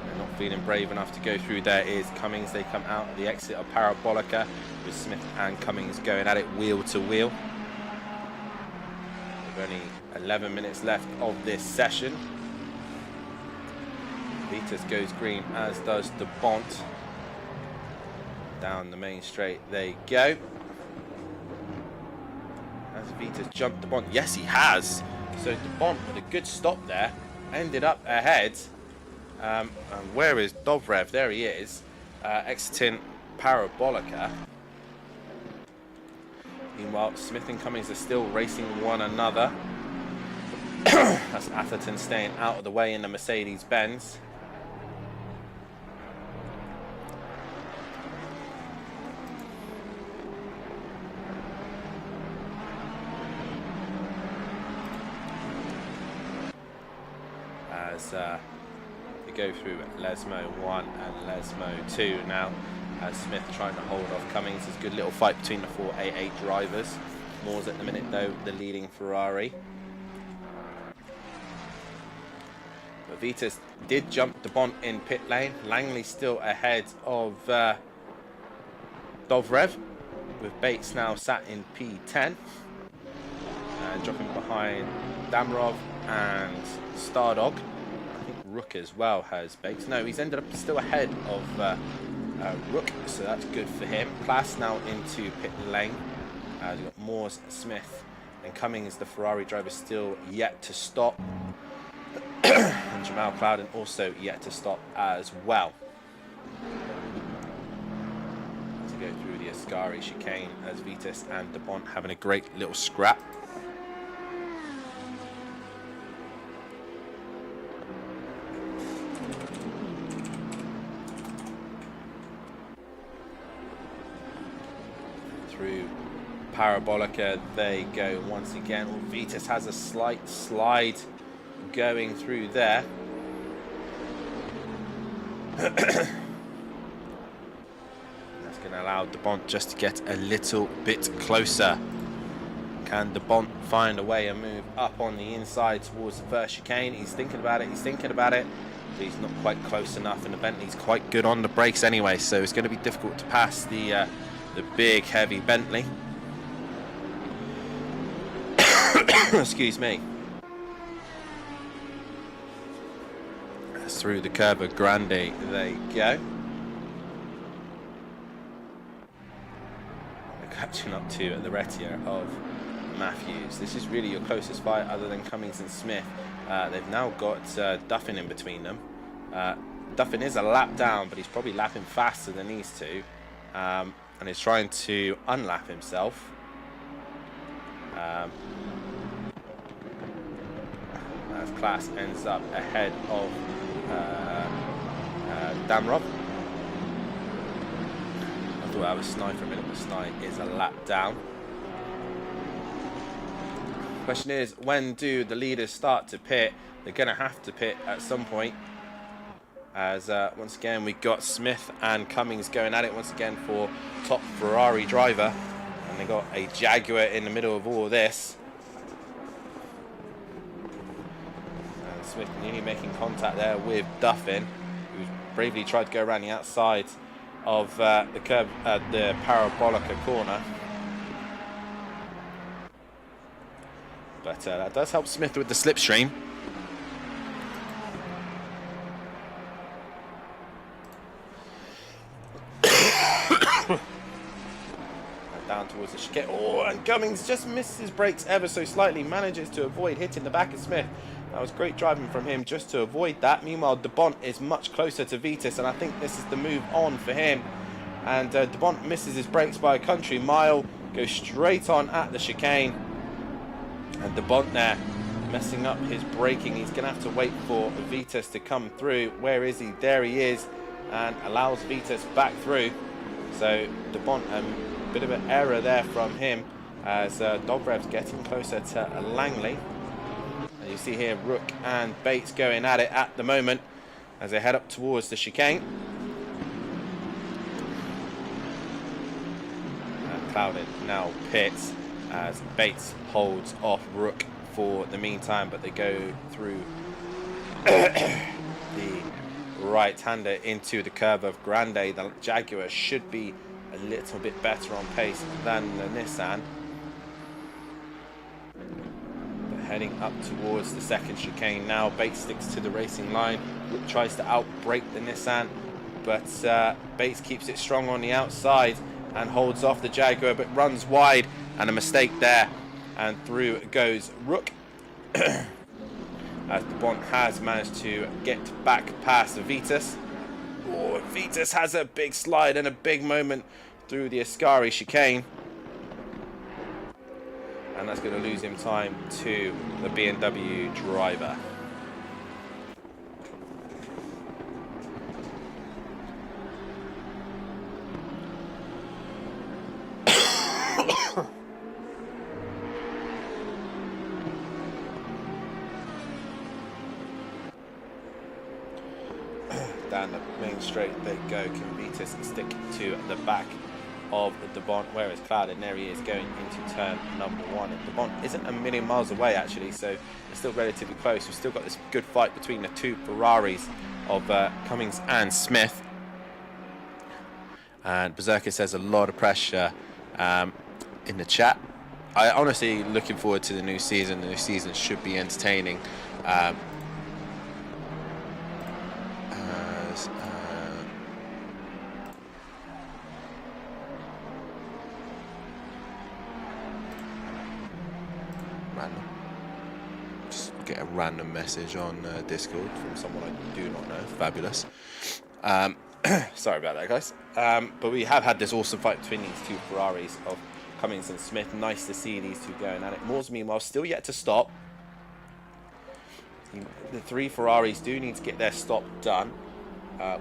They're feeling brave enough to go through there is Cummings. They come out at the exit of Parabolica with Smith and Cummings going at it wheel to wheel. With only 11 minutes left of this session. Vitas goes green, as does De Bont. Down the main straight they go. Has Vitas jumped De Bont? Yes, he has. So De Bont with a good stop there ended up ahead. And where is Dobrev? There he is, exiting Parabolica. Meanwhile, Smith and Cummings are still racing one another. That's Atherton staying out of the way in the Mercedes-Benz. As they go through Lesmo 1 and Lesmo 2 now, as Smith trying to hold off Cummings. There's a good little fight between the 488 drivers. Moore's at the minute though the leading Ferrari. But Vitas did jump De Bont in pit lane. Langley still ahead of Dobrev, with Bates now sat in P10. Dropping behind Damarov and Stardog. I think Rook as well has Bates. No, he's ended up still ahead of Rook, so that's good for him. Klaas now into pit lane. You've got Moores, Smith and Cummings, the Ferrari driver, still yet to stop. And Jamal Clouden also yet to stop as well. As we go through the Ascari chicane, as Vitas and De Bont having a great little scrap. Through Parabolica they go once again. Well, Vitas has a slight slide going through there. That's going to allow De Bont just to get a little bit closer. Can De Bont find a way and move up on the inside towards the first chicane? He's thinking about it, but he's not quite close enough, and the Bentley's quite good on the brakes anyway, so it's going to be difficult to pass the big heavy Bentley. Excuse me. Through the curve of Grande they go. They're catching up to the Retia of Matthews. This is really your closest fight other than Cummings and Smith. They've now got Duffin in between them. Duffin is a lap down, but he's probably lapping faster than these two. And is trying to unlap himself. As Klaas ends up ahead of Damarov. I thought that was Snide for a minute, but Snide is a lap down. Question is, when do the leaders start to pit? They're going to have to pit at some point. As once again we got Smith and Cummings going at it once again for top Ferrari driver, and they got a Jaguar in the middle of all of this. And Smith nearly making contact there with Duffin, who bravely tried to go around the outside of the curb at the Parabolica corner. But that does help Smith with the slipstream. Down towards the chicane. Oh, and Cummings just misses his brakes ever so slightly, manages to avoid hitting the back of Smith. That was great driving from him just to avoid that. Meanwhile, De Bont is much closer to Vitas, and I think this is the move on for him. And De Bont misses his brakes by a country mile, goes straight on at the chicane. And De Bont there messing up his braking. He's going to have to wait for Vitas to come through. Where is he? There he is, and allows Vitas back through. So De Bont, bit of an error there from him, as Dobrev's getting closer to Langley. And you see here Rook and Bates going at it at the moment as they head up towards the chicane. And Clouded now pits as Bates holds off Rook for the meantime, but they go through the right-hander into the curve of Grande. The Jaguar should be a little bit better on pace than the Nissan. But heading up towards the second chicane now. Bates sticks to the racing line, tries to outbrake the Nissan, but Bates keeps it strong on the outside and holds off the Jaguar, but runs wide, and a mistake there, and through goes Rook. As the Bont has managed to get back past Vitas. Oh, Vitas has a big slide and a big moment through the Ascari chicane. And that's going to lose him time to the BMW driver. Down the main straight they go. Can Vitas stick to the back of the Bont? Where is Cloud? There he is, going into turn number 1. And the Bont isn't a million miles away actually, so it's still relatively close. We've still got this good fight between the two Ferraris of Cummings and Smith. And Berserker says a lot of pressure in the chat. I honestly looking forward to the new season. The new season should be entertaining. Get a random message on Discord from someone I do not know. Fabulous. Sorry about that, guys. But we have had this awesome fight between these two Ferraris of Cummings and Smith. Nice to see these two going at it. Moores, meanwhile, still yet to stop. The three Ferraris do need to get their stop done.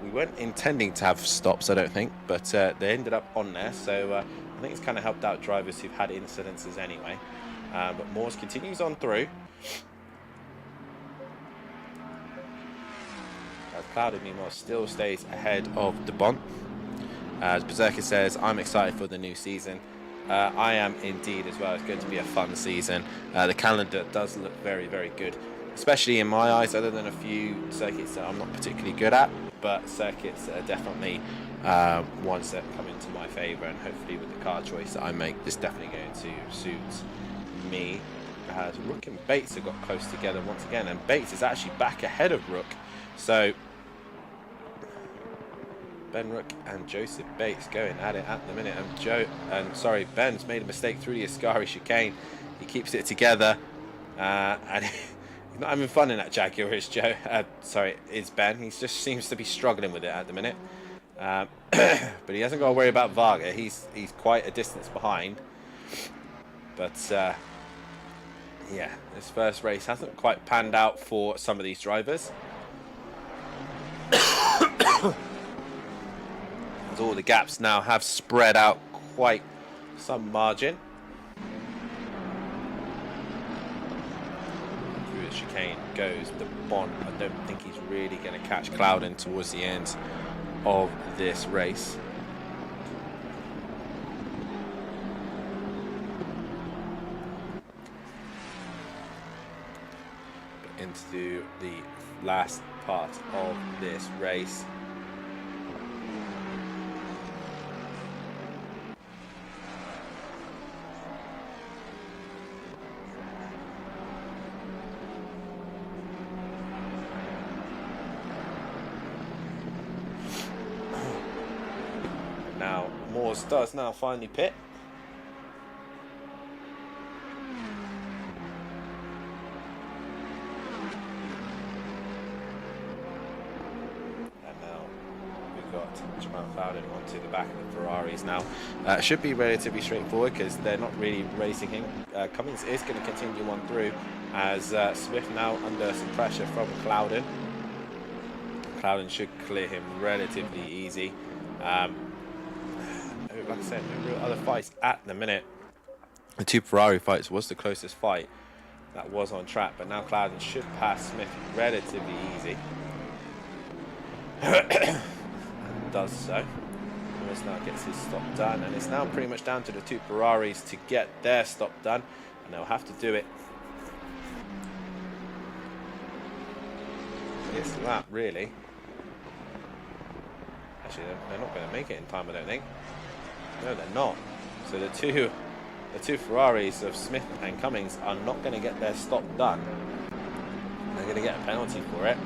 We weren't intending to have stops, I don't think, but they ended up on there. So I think it's kind of helped out drivers who've had incidences anyway. But Moores continues on through. Cloud, meanwhile, still stays ahead of the Bont. As Berserker says, I'm excited for the new season. I am indeed as well. It's going to be a fun season. The calendar does look very, very good, especially in my eyes, other than a few circuits that I'm not particularly good at. But circuits are definitely ones that come into my favour, and hopefully with the car choice that I make, this definitely going to suit me. As Rook and Bates have got close together once again, and Bates is actually back ahead of Rook. So Ben Rook and Joseph Bates going at it at the minute, and Ben's made a mistake through the Ascari chicane. He keeps it together, and he's not having fun in that Jaguar, is Joe. Is Ben. He just seems to be struggling with it at the minute, but he hasn't got to worry about Varga. He's quite a distance behind, but yeah, this first race hasn't quite panned out for some of these drivers. As all the gaps now have spread out quite some margin. Through the chicane goes the Bont. I don't think he's really going to catch Clouden towards the end of this race. But into the last part of this race. Now, Moores does now finally pit. And now we've got Jamal Clouden onto the back of the Ferraris now. Should be relatively straightforward because they're not really racing him. Cummings is going to continue on through as Smith now under some pressure from Clouden. Clouden should clear him relatively easy. Like I said, no real other fights at the minute. The two Ferrari fights was the closest fight that was on track, but now Clouden should pass Smith relatively easy. And does so. Moores now gets his stop done, and it's now pretty much down to the two Ferraris to get their stop done, and they'll have to do it this lap, really. Actually, they're not going to make it in time, I don't think. No, they're not. So the two Ferraris of Smith and Cummings are not going to get their stop done. They're going to get a penalty for it.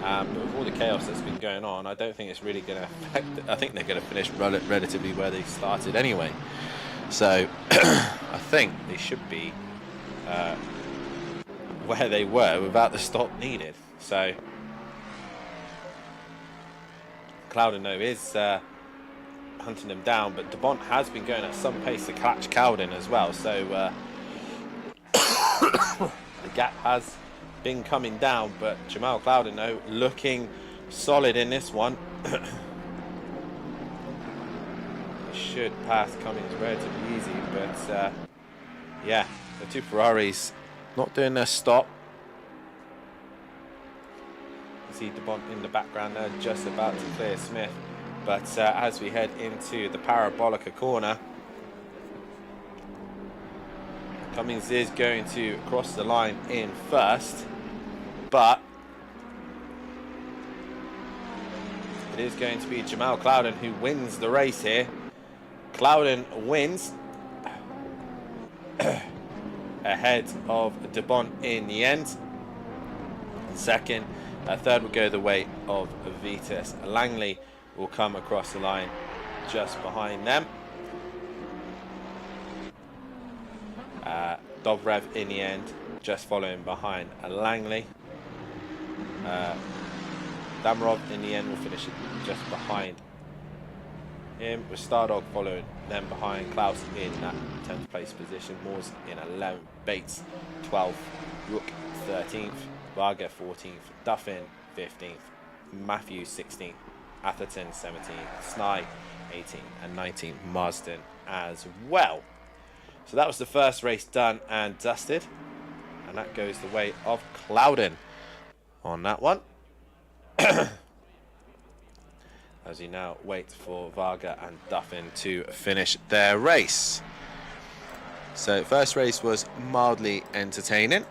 But with all the chaos that's been going on, I don't think it's really going to affect it. I think they're going to finish relatively where they started anyway. So I think they should be where they were without the stop needed. So Cowden is hunting them down, but De Bont has been going at some pace to catch Cowden as well. So the gap has been coming down, but Jamal Cowden looking solid in this one. Should pass Cummings relatively easy, but yeah, the two Ferraris not doing their stop. You see De Bont in the background there, just about to clear Smith. But as we head into the Parabolica corner, Cummings is going to cross the line in first, but it is going to be Jamal Cowden who wins the race here. Cowden wins ahead of De Bont in the end. Second, third will go the way of Vitas. Langley will come across the line just behind them. Dobrev in the end, just following behind Langley. Damarov in the end will finish it just behind him, with Stardog following them behind. Klaus in that 10th place position, Moores in 11th, Bates 12th, Rook 13th, Varga 14th, Duffin 15th, Matthews 16th, Atherton 17th, Snide 18th, and 19th Marsden as well. So that was the first race done and dusted, and that goes the way of Cowden on that one. As we now wait for Varga and Duffin to finish their race. So first race was mildly entertaining.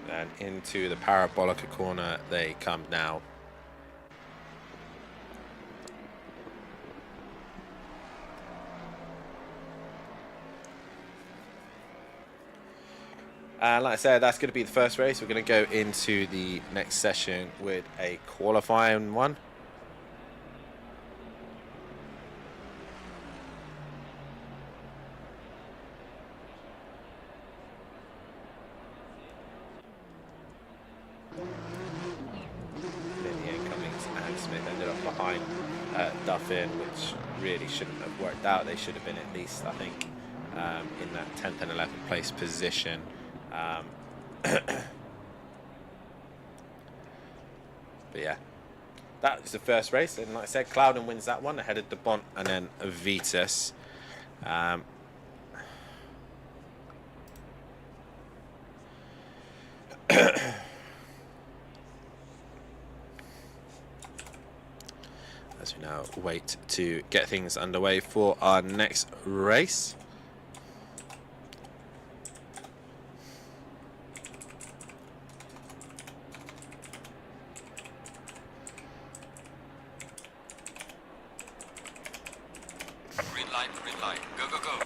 And into the Parabolica corner they come now. And like I said, that's going to be the first race. We're going to go into the next session with a qualifying one. Cummings and Smith ended up behind Duffin, which really shouldn't have worked out. They should have been at least, I think, in that 10th and 11th place position. But yeah, that was the first race, and like I said, Cowden wins that one ahead of De Bont and then Vitas. As we now wait to get things underway for our next race. Green light, go, go, go.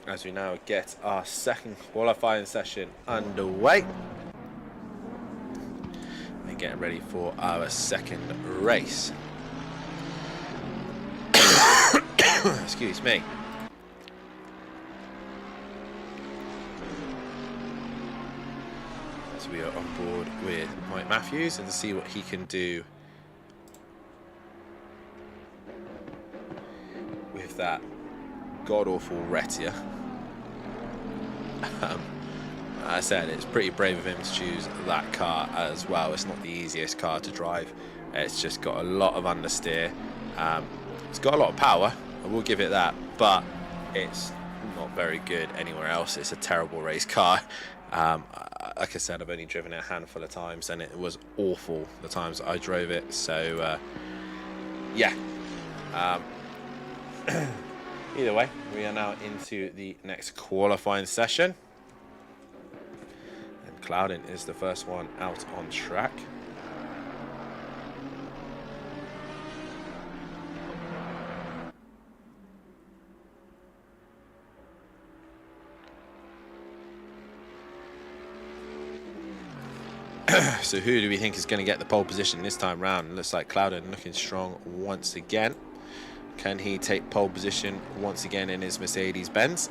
As we now get our second qualifying session underway. And getting ready for our second race. Excuse me. As we are on board with Mike Matthews and see what he can do with that god-awful Retia. I said it's pretty brave of him to choose that car as well. It's not the easiest car to drive. It's just got a lot of understeer. It's got a lot of power, I will give it that, but it's not very good anywhere else. It's a terrible race car. Like I said, I've only driven it a handful of times, and it was awful the times I drove it. So, yeah. Either way, we are now into the next qualifying session. And Clouden is the first one out on track. So who do we think is going to get the pole position this time round? Looks like Clouden looking strong once again. Can he take pole position once again in his Mercedes-Benz?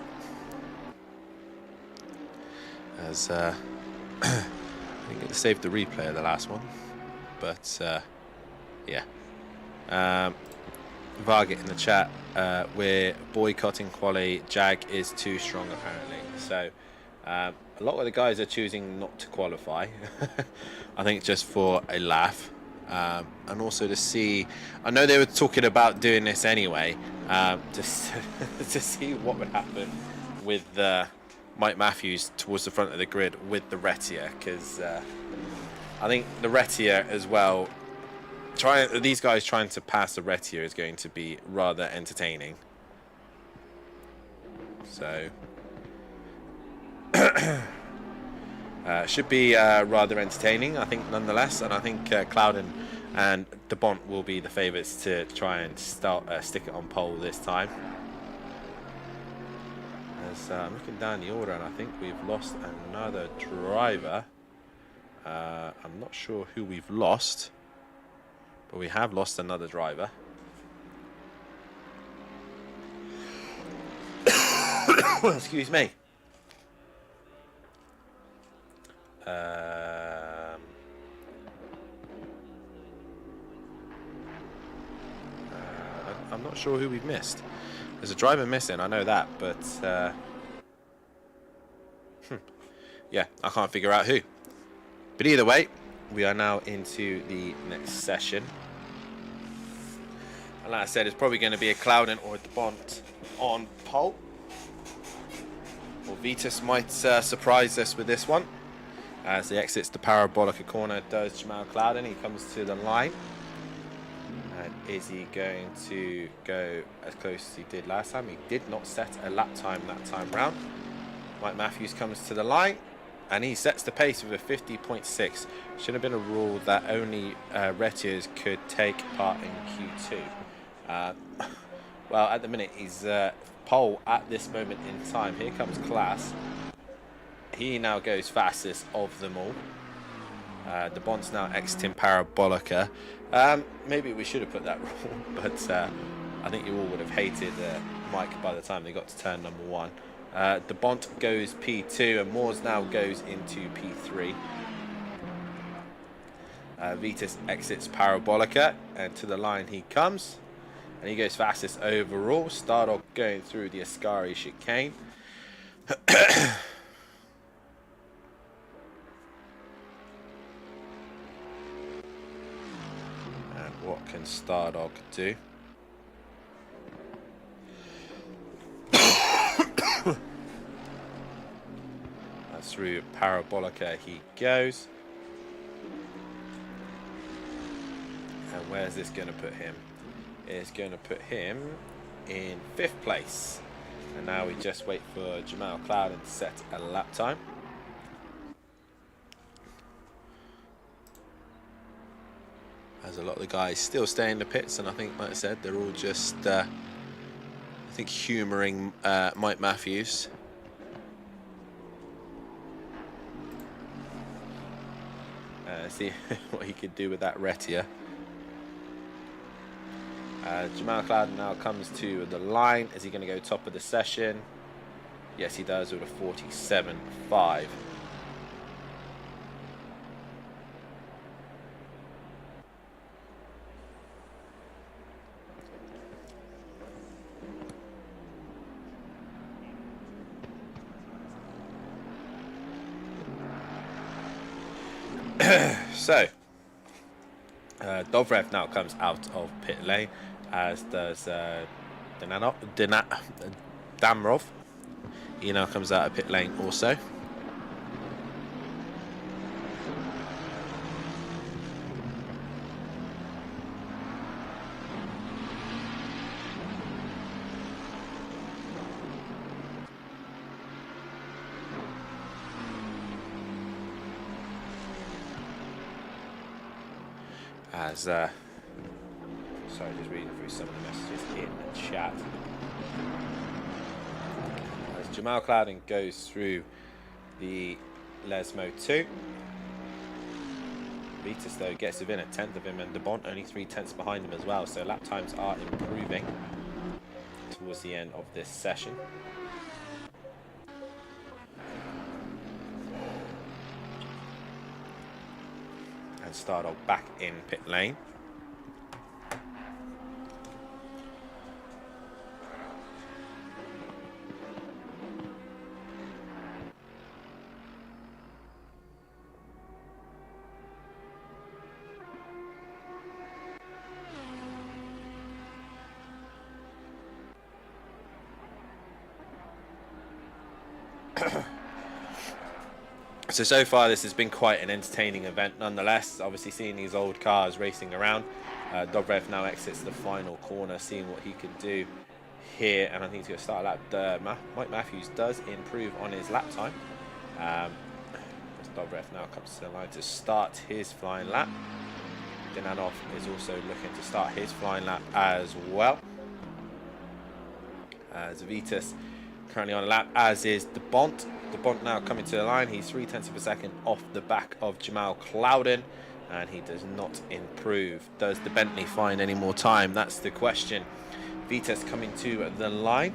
As I think it saved the replay of the last one, but yeah. Vargit in the chat, we're boycotting quali. Jag is too strong apparently. So a lot of the guys are choosing not to qualify. I think just for a laugh. And also to see, I know they were talking about doing this anyway, just to see what would happen with Mike Matthews towards the front of the grid with the Retia, because I think the Retia as well, these guys trying to pass the Retia is going to be rather entertaining. So should be rather entertaining, I think, nonetheless. And I think Clouden and De Bont will be the favourites to try and stick it on pole this time. As I'm looking down the order, and I think we've lost another driver. I'm not sure who we've lost, but we have lost another driver. Excuse me. I'm not sure who we've missed. There's a driver missing, I know that, but yeah, I can't figure out who. But either way, we are now into the next session. And like I said, it's probably going to be a Clouden or a De Bont on pole. Or Vitus might surprise us with this one. As he exits the Parabolica corner, does Jamal Clouden. He comes to the line. And is he going to go as close as he did last time? He did not set a lap time that time round. Mike Matthews comes to the line. And he sets the pace with a 50.6. Should have been a rule that only Retiers could take part in Q2. Well, at the minute, he's pole at this moment in time. Here comes Class. He now goes fastest of them all. De Bont's now exiting Parabolica. Maybe we should have put that rule, but I think you all would have hated Mike by the time they got to turn number 1. De Bont goes P2 and Moores now goes into P3. Vitus exits Parabolica and to the line he comes. And he goes fastest overall. Stardog going through the Ascari chicane. What can Stardog do? That's through Parabolica he goes. And where's this going to put him? It's going to put him in 5th place. And now we just wait for Jamal Clouden to set a lap time. As a lot of the guys still stay in the pits, and I think, like I said, they're all just, I think, humouring Mike Matthews. See what he could do with that Retia. Jamal Clouden now comes to the line. Is he going to go top of the session? Yes, he does with a 47.5. So, Dobrev now comes out of pit lane, as does Damrov. He now comes out of pit lane also. As sorry, just reading through some of the messages in the chat. As Jamal Cloudon goes through the Lesmo 2. Vitas though gets within a tenth of him, and De Bont only 3/10 behind him as well. So lap times are improving towards the end of this session. Stardo back in pit lane. So far this has been quite an entertaining event nonetheless. Obviously seeing these old cars racing around. Dobrev now exits the final corner, seeing what he can do here, and I think he's going to start a lap. Mike Matthews does improve on his lap time. Dobrev now comes to the line to start his flying lap. Dinanov is also looking to start his flying lap as well. As Vitas currently on a lap, as is De Bont. De Bont now coming to the line. He's 0.3 of a second off the back of Jamal Cloudon, and he does not improve. Does the Bentley find any more time? That's the question. Vitas coming to the line,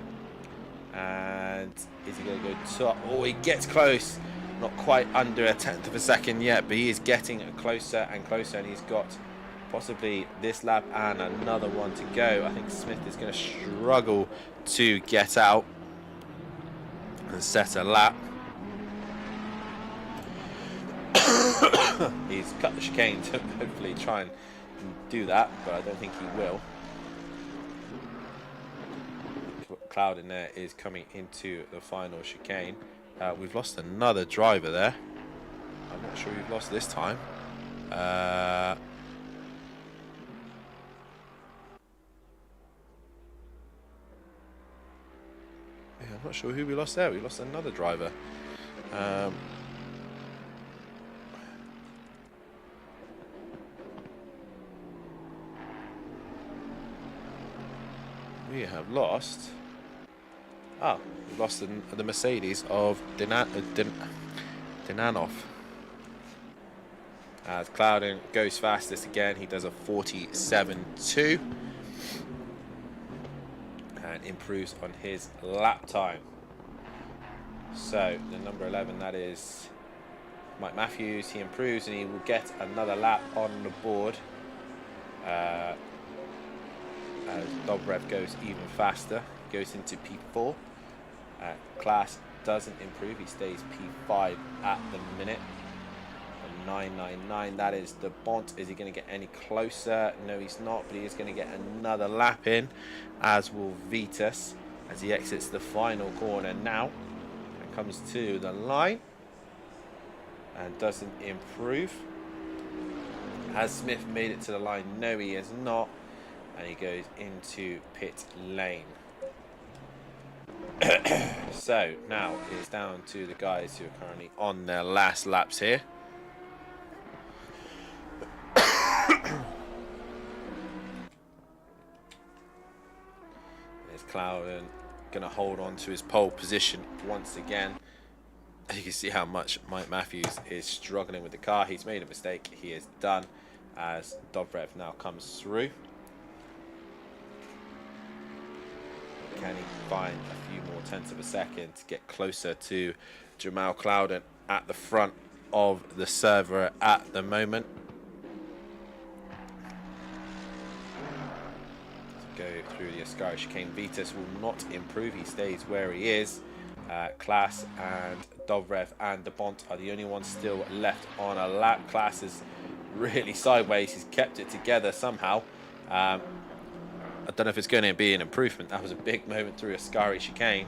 and is he going to go top? Oh, he gets close. Not quite under a 1/10 of a second yet, but he is getting closer and closer, and he's got possibly this lap and another one to go. I think Smith is going to struggle to get out and set a lap. He's cut the chicane to hopefully try and do that, but I don't think he will. Cloud in there is coming into the final chicane. We've lost another driver there. I'm not sure we've lost this time. Yeah, I'm not sure who we lost there. We lost another driver. We have lost. Oh, we've lost the Mercedes of Dinanov. As Cloudon goes fastest again, he does a 47.2 and improves on his lap time. So the number 11, that is Mike Matthews. He improves and he will get another lap on the board. As Dobrev goes even faster, goes into P4. Class doesn't improve, he stays P5 at the minute. 999, that is De Bont. Is he going to get any closer? No, he's not, but he is going to get another lap in, as will Vitas, as he exits the final corner now and comes to the line and doesn't improve. Has Smith made it to the line? No, he has not, and he goes into pit lane. So now it's down to the guys who are currently on their last laps here. There's Cloudon going to hold on to his pole position once again. You can see how much Mike Matthews is struggling with the car. He's made a mistake. He is done, as Dobrev now comes through. Can he find a few more 1/10 of a second to get closer to Jamal Cloudon at the front of the server at the moment? Let's go through the Ascari chicane. Vitas will not improve. He stays where he is. Klaas and Dobrev and De Bont are the only ones still left on a lap. Klaas is really sideways. He's kept it together somehow. I don't know if it's going to be an improvement. That was a big moment through a Ascari chicane.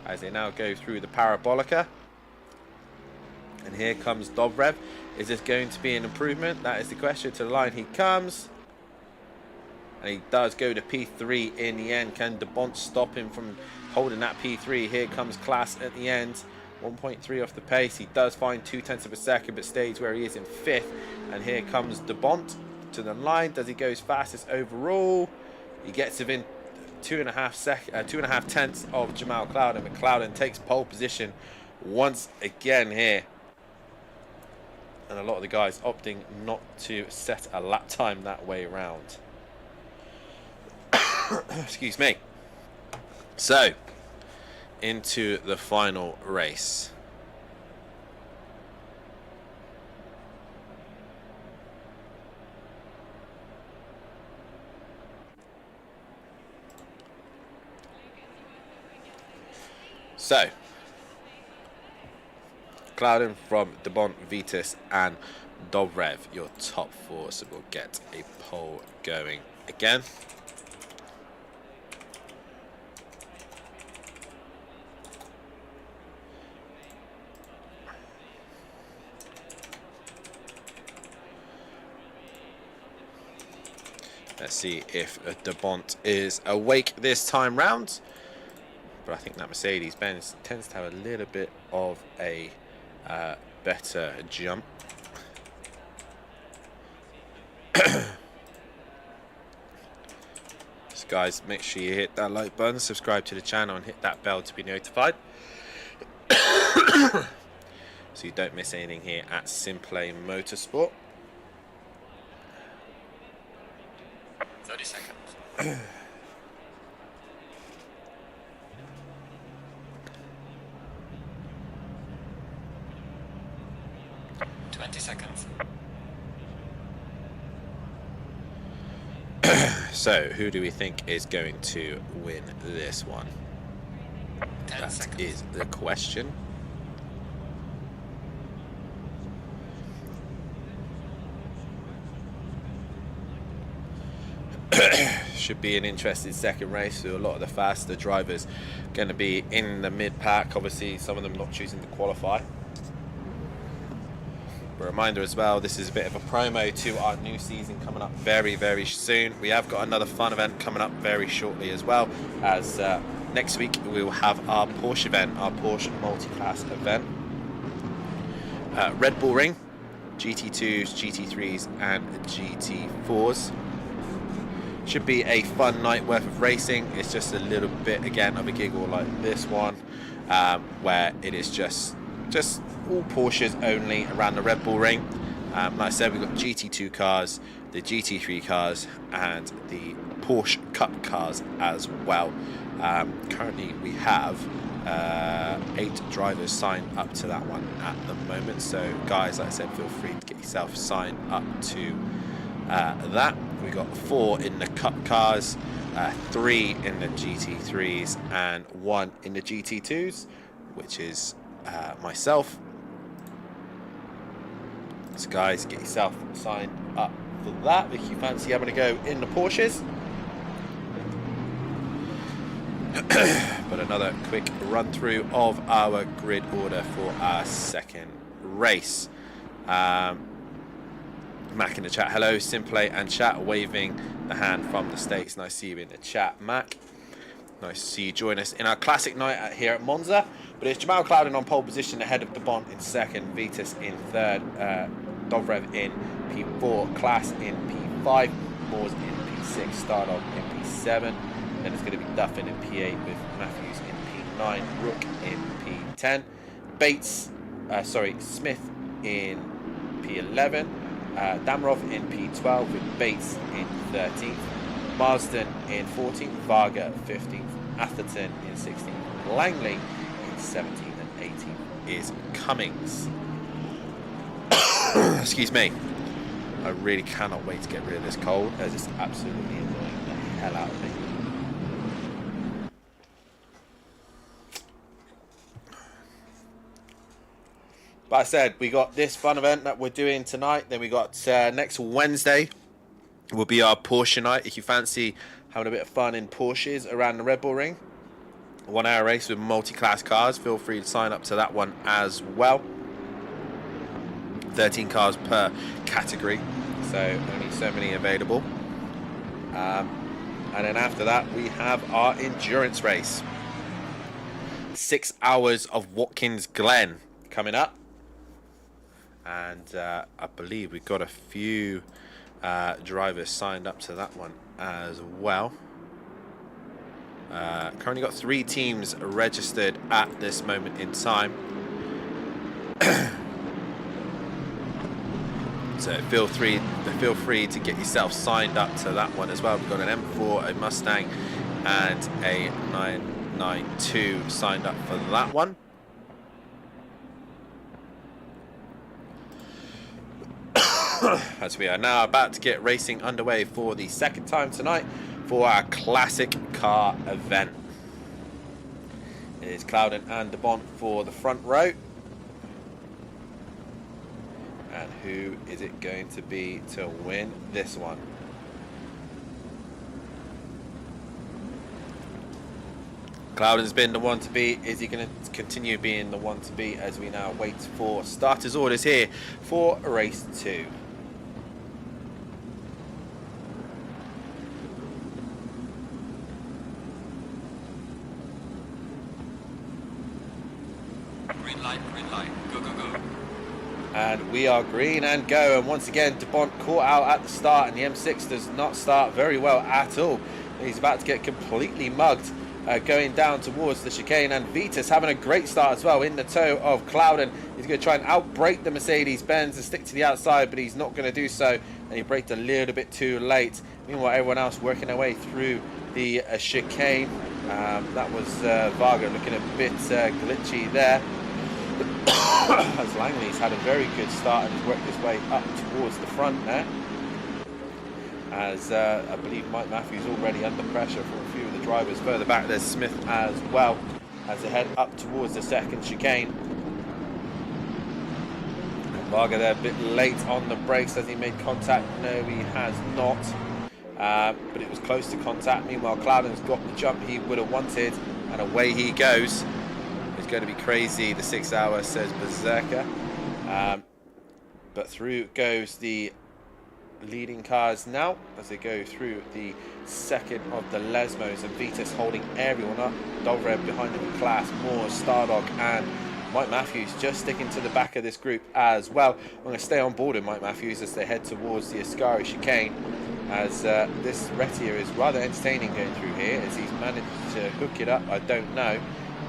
As they now go through the Parabolica. And here comes Dobrev. Is this going to be an improvement? That is the question. To the line he comes. And he does go to P3 in the end. Can De Bont stop him from holding that P3? Here comes Klaas at the end. 1.3 off the pace. He does find 0.2 of a second, but stays where he is in 5th. And here comes De Bont to the line. Does he go as fastest overall? He gets within 2.5 tenths of Jamal Clouden. McLeod takes pole position once again here. And a lot of the guys opting not to set a lap time that way around. Excuse me. So, into the final race. So, Clouden from De Bont, Vitus and Dobrev, your top 4, so we'll get a poll going again. Let's see if De Bont is awake this time round. But I think that Mercedes-Benz tends to have a little bit of a better jump. So guys, make sure you hit that like button, subscribe to the channel and hit that bell to be notified. So you don't miss anything here at SimPlay Motorsport. 30 seconds. 20 seconds. So, who do we think is going to win this one? 10 That seconds. is the question. Should be an interesting second race with a lot of the faster drivers going to be in the mid-pack. Obviously, some of them not choosing to qualify. A reminder as well, this is a bit of a promo to our new season coming up very, very soon. We have got another fun event coming up very shortly as well, as next week we will have our Porsche event, our Porsche multi-class event. Red Bull Ring, GT2s, GT3s and GT4s. Should be a fun night worth of racing. It's just a little bit, again, of a giggle like this one, where it is just all Porsches only around the Red Bull Ring. Like I said, we've got GT2 cars, the GT3 cars, and the Porsche Cup cars as well. Currently, we have 8 drivers signed up to that one at the moment. So, guys, like I said, feel free to get yourself signed up to that. We got 4 in the Cup cars, 3 in the GT3s, and 1 in the GT2s, which is myself. So guys, get yourself signed up for that if you fancy having a go in the Porsches. But another quick run through of our grid order for our second race. Mac in the chat, hello, SimPlay and chat, waving the hand from the States. Nice to see you in the chat, Mac. Nice to see you join us in our classic night here at Monza. But it's Jamal Clouden on pole position ahead of De Bont in 2nd, Vitus in 3rd, Dobrev in P4, Klaas in P5, Moores in P6, Starlog in P7. Then it's going to be Duffin in P8 with Matthews in P9, Rook in P10, Smith in P11, Damarov in P12 with Bates in 13th, Marsden in 14th, Varga 15th, Atherton in 16th, Langley in 17th, and 18th is Cummings. Excuse me. I really cannot wait to get rid of this cold. It's just absolutely annoying the hell out of me. But I said, we got this fun event that we're doing tonight. Then we got next Wednesday will be our Porsche night. If you fancy having a bit of fun in Porsches around the Red Bull Ring, 1 hour race with multi-class cars, feel free to sign up to that one as well. 13 cars per category, so only so many available. And then after that, we have our endurance race. 6 hours of Watkins Glen coming up. And I believe we've got a few drivers signed up to that one as well. Currently got 3 teams registered at this moment in time. So feel free to get yourself signed up to that one as well. We've got an M4, a Mustang, and a 992 signed up for that one. As we are now about to get racing underway for the second time tonight for our classic car event. It is Clouden and DeBont for the front row. And who is it going to be to win this one? Clouden's been the one to beat. Is he going to continue being the one to beat as we now wait for starters orders here for race 2? Green light, go, go, go. And we are green and go. And once again, DeBont caught out at the start, and the M6 does not start very well at all. He's about to get completely mugged going down towards the chicane. And Vitus having a great start as well in the toe of Clouden. He's going to try and outbrake the Mercedes-Benz and stick to the outside, but he's not going to do so. And he braked a little bit too late. Meanwhile, everyone else working their way through the chicane. That was Varga looking a bit glitchy there. As Langley's had a very good start and has worked his way up towards the front there. As I believe Mike Matthews already under pressure from a few of the drivers further back. There's Smith as well as they head up towards the second chicane. And Varga there a bit late on the brakes. Has he made contact? No, he has not. But it was close to contact. Meanwhile, Clouden's got the jump he would have wanted, and away he goes. It's going to be crazy, the 6 hour, says Berserker. But through goes the leading cars now as they go through the second of the Lesmos, and Vitus holding everyone up. Dobrev behind him in class, Moore, Stardog, and Mike Matthews just sticking to the back of this group as well. I'm going to stay on board with Mike Matthews as they head towards the Ascari chicane, as this Retier is rather entertaining going through here as he's managed to hook it up. I don't know.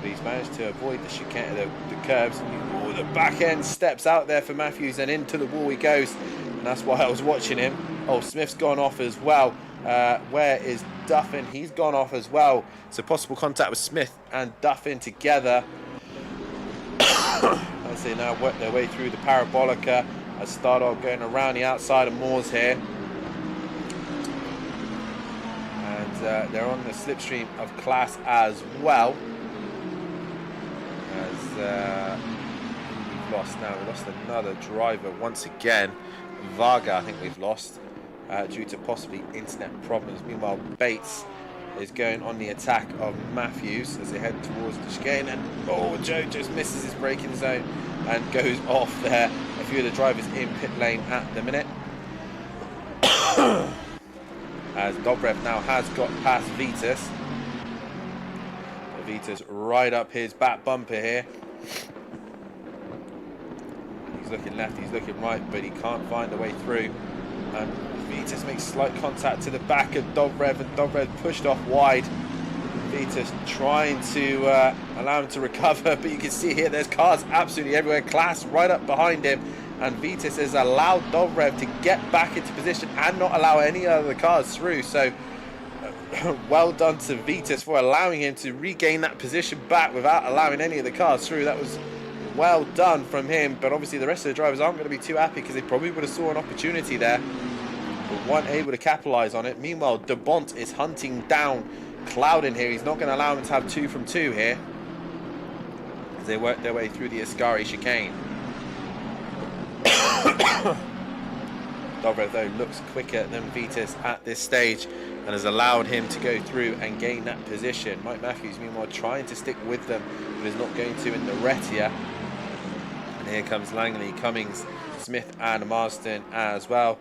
He's managed to avoid the chicane, the curbs. Oh, the back end steps out there for Matthews, and into the wall he goes. And that's why I was watching him. Oh, Smith's gone off as well. Where is Duffin? He's gone off as well. So possible contact with Smith and Duffin together. As they now work their way through the Parabolica. As Stardog going around the outside of Moores here. And they're on the slipstream of class as well. We've lost now. We lost another driver once again. Varga, I think we've lost due to possibly internet problems. Meanwhile, Bates is going on the attack of Matthews as they head towards the chicane. And oh, Joe just misses his braking zone and goes off there. A few of the drivers in pit lane at the minute. As Dobrev now has got past Vitus. Vitus right up his back bumper here. He's looking left, he's looking right, but he can't find a way through. And Vitus makes slight contact to the back of Dobrev, and Dobrev pushed off wide. Vitus trying to allow him to recover, but you can see here there's cars absolutely everywhere. Class right up behind him, and Vitus has allowed Dobrev to get back into position and not allow any other cars through. So well done to Vitus for allowing him to regain that position back without allowing any of the cars through. That was well done from him, but obviously the rest of the drivers aren't going to be too happy because they probably would have saw an opportunity there but weren't able to capitalize on it. Meanwhile, DeBont is hunting down Clouden here. He's not going to allow him to have 2 from 2 here as they work their way through the Ascari chicane. Dobrev though looks quicker than Vitas at this stage and has allowed him to go through and gain that position. Mike Matthews meanwhile trying to stick with them, but is not going to in the Retia. And here comes Langley, Cummings, Smith and Marsden as well.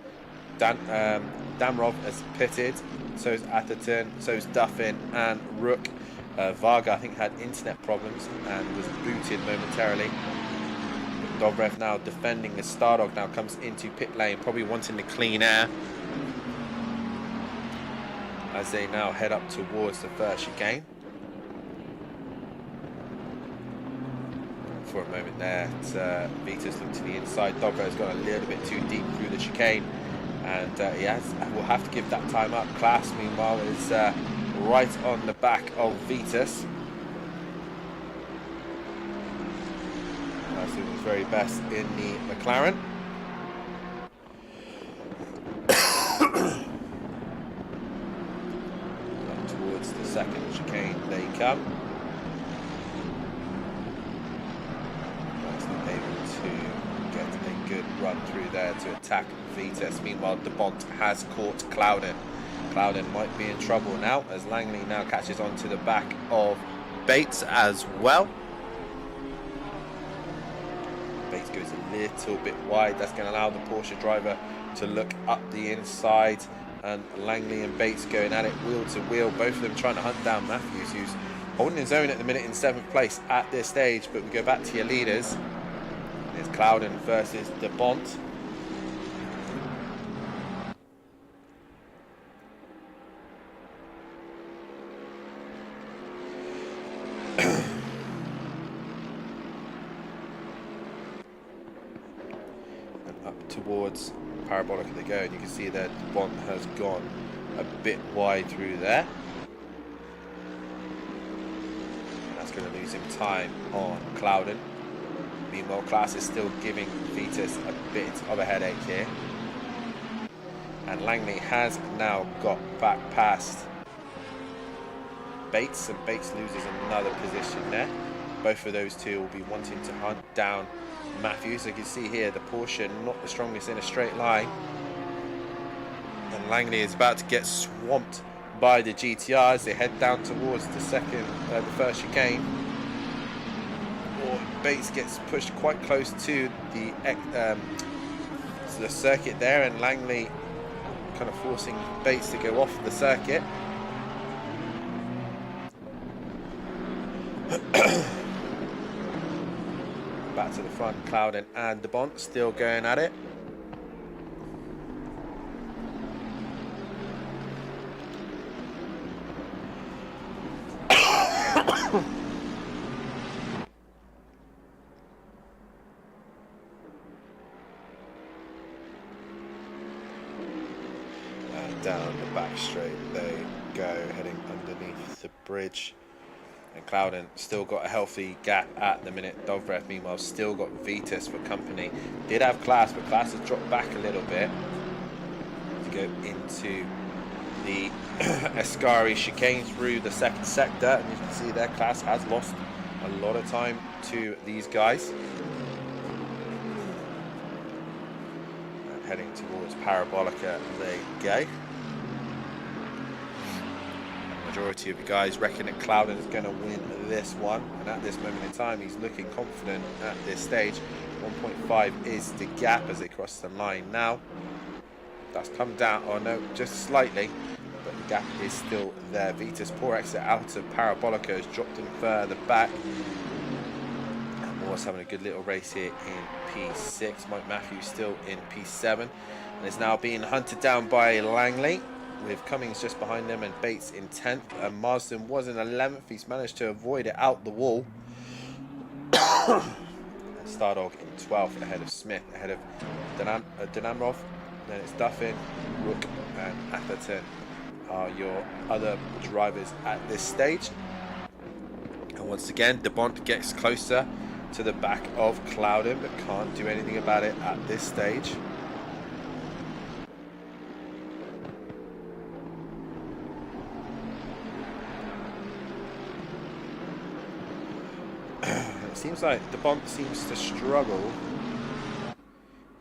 Damrov has pitted, so is Atherton, so is Duffin and Rook. Varga I think had internet problems and was booted momentarily. Dobrev now defending as Stardog now comes into pit lane, probably wanting the clean air as they now head up towards the first chicane. For a moment there, Vitas looked to the inside. Dobrev's gone a little bit too deep through the chicane, and will have to give that time up. Klaas meanwhile is right on the back of Vitas. Doing his very best in the McLaren. Up towards the second chicane they come. That's not able to get a good run through there to attack Vitas. Meanwhile, De Bont has caught Clouden. Clouden might be in trouble now as Langley now catches on to the back of Bates as well. Bates goes a little bit wide. That's going to allow the Porsche driver to look up the inside, and Langley and Bates going at it wheel to wheel, both of them trying to hunt down Matthews, who's holding his own at the minute in 7th place at this stage. But we go back to your leaders. There's Clouden versus De Bont. Towards Parabolica they go, and you can see that Bont has gone a bit wide through there. And that's going to lose him time on Clouden. Meanwhile, Klaas is still giving Vitas a bit of a headache here. And Langley has now got back past Bates, and Bates loses another position there. Both of those two will be wanting to hunt down Matthews. You can see here the Porsche not the strongest in a straight line, and Langley is about to get swamped by the GTR as they head down towards the first chicane. Or Bates gets pushed quite close to the circuit there, and Langley kind of forcing Bates to go off the circuit. Back to the front, Clouden and De Bont still going at it. And down the back straight they go, heading underneath the bridge. And Clouden still got a healthy gap at the minute. Dobrev meanwhile still got Vitas for company. Did have Klaas, but Klaas has dropped back a little bit to go into the Ascari chicane through the second sector. And you can see there Klaas has lost a lot of time to these guys. And heading towards Parabolica they go. Majority of you guys reckon that Clouden is going to win this one, and at this moment in time he's looking confident at this stage. 1.5 is the gap as they cross the line now. That's come down, oh no, just slightly, but the gap is still there. Vitas poor exit out of Parabolica has dropped him further back, and Moore's having a good little race here in P6. Mike Matthews still in P7 and is now being hunted down by Langley, with Cummings just behind them and Bates in 10th. And Marsden was in 11th. He's managed to avoid it out the wall. And Stardog in 12th, ahead of Smith, ahead of Dinamrov. Then it's Duffin, Rook and Atherton are your other drivers at this stage. And once again, De Bont gets closer to the back of Clouden, but can't do anything about it at this stage. Seems like De Bont seems to struggle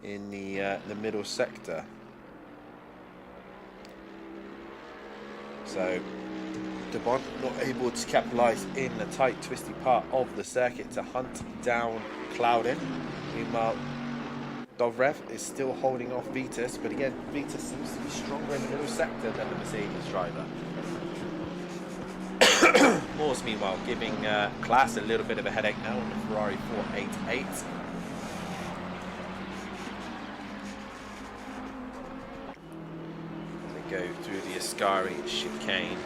in the middle sector. So De Bont not able to capitalise in the tight, twisty part of the circuit to hunt down Cloudin. Meanwhile, Dobrev is still holding off Vitus, but again, Vitus seems to be stronger in the middle sector than the Mercedes driver. Morse, meanwhile, giving Klaas a little bit of a headache now on the Ferrari 488. As they go through the Ascari chicane.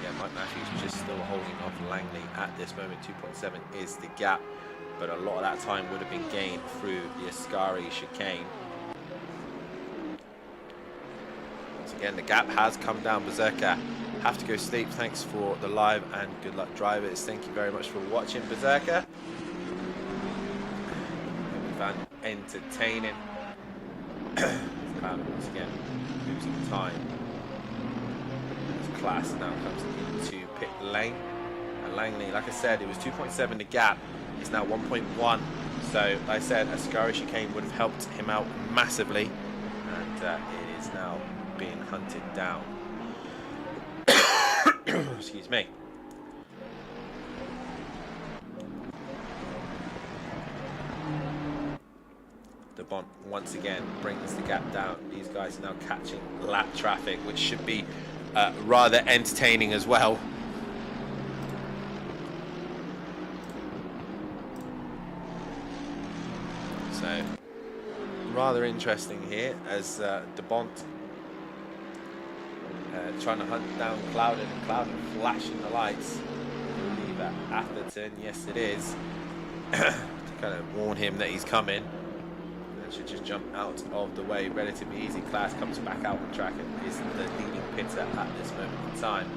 Yeah, Mike Matthews just still holding off Langley at this moment. 2.7 is the gap, but a lot of that time would have been gained through the Ascari chicane. Again, the gap has come down. Berserker, have to go sleep. Thanks for the live and good luck, drivers. Thank you very much for watching, Berserker. We found entertaining. Cloud once again losing time. As Klaas now comes into pit lane. And Langley, like I said, it was 2.7 the gap. It's now 1.1. So, like I said, a Ascari chicane would have helped him out massively. And it is now being hunted down. Excuse me. De Bont once again brings the gap down. These guys are now catching lap traffic, which should be rather entertaining as well. So rather interesting here as De Bont trying to hunt down Cloudin, and Cloudin flashing the lights. I believe at Atherton, yes it is, to kind of warn him that he's coming. And should just jump out of the way relatively easy. Klaas comes back out on track and is the leading pitter at this moment in time.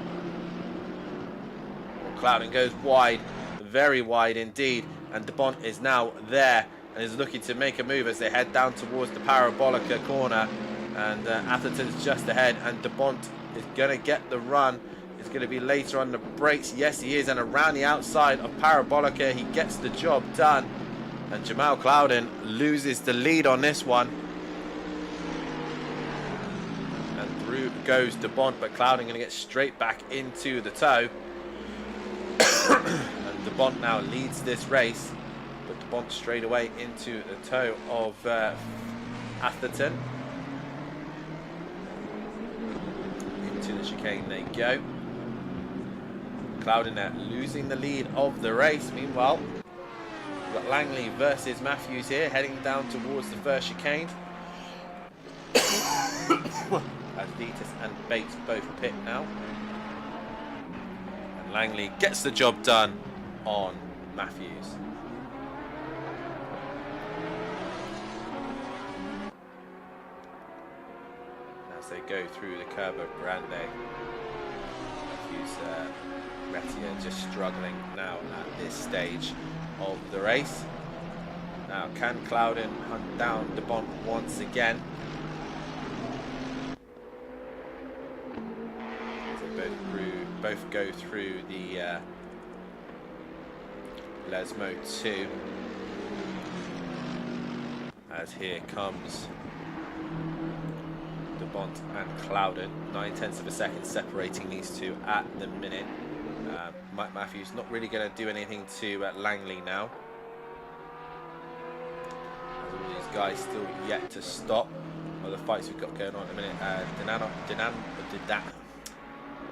Well, Cloudin goes wide, very wide indeed, and De Bont is now there and is looking to make a move as they head down towards the Parabolica corner. And Atherton's just ahead, and De Bont is going to get the run. It's going to be later on the brakes. Yes, he is. And around the outside of Parabolica, he gets the job done. And Jamal Cloudin loses the lead on this one. And through goes De Bont, but Cloudin going to get straight back into the tow. And De Bont now leads this race, but De Bont straight away into the tow of Atherton. To the chicane they go. Cloudin there losing the lead of the race. Meanwhile, we've got Langley versus Matthews here, heading down towards the first chicane. As Vitus and Bates both pit now. And Langley gets the job done on Matthews. They go through the Curva Grande. Matthews Rettier just struggling now at this stage of the race. Now can Cloudin hunt down De Bont once again? They both go through the Lesmo 2. As here comes De Bont and Cloudin, 9/10 of a second separating these two at the minute. Mike Matthews not really going to do anything to Langley now. All these guys still yet to stop. Other fights we've got going on at the minute.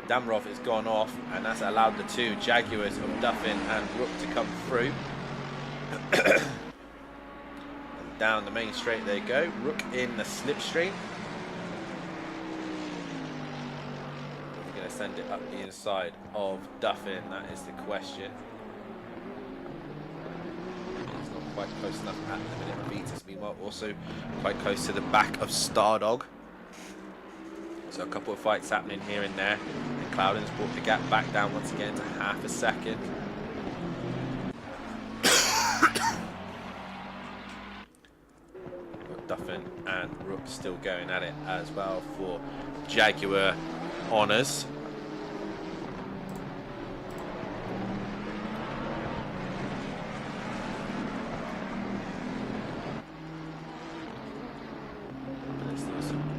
Damrov has gone off, and that's allowed the two Jaguars of Duffin and Rook to come through. And down the main straight they go. Rook in the slipstream. Send it up the inside of Duffin, that is the question. It's not quite close enough at the minute. Vitus, meanwhile, also quite close to the back of Stardog. So a couple of fights happening here and there. And Cloudin's brought the gap back down once again to half a second. Duffin and Rook still going at it as well for Jaguar honours.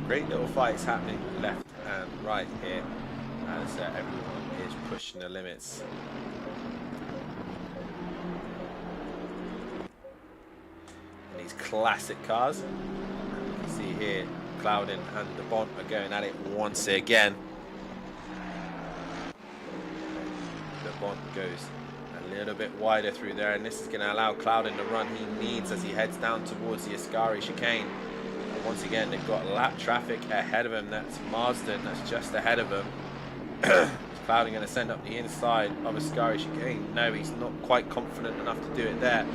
Great little fights happening left and right here as everyone is pushing the limits. And these classic cars, you can see here, Clouden and the Bont are going at it once again. The Bont goes a little bit wider through there, and this is going to allow Clouden the run he needs as he heads down towards the Ascari chicane. And once again, they've got lap traffic ahead of him. That's Marsden, that's just ahead of him. Is Clouden going to send up the inside of Ascari chicane? No, he's not quite confident enough to do it there.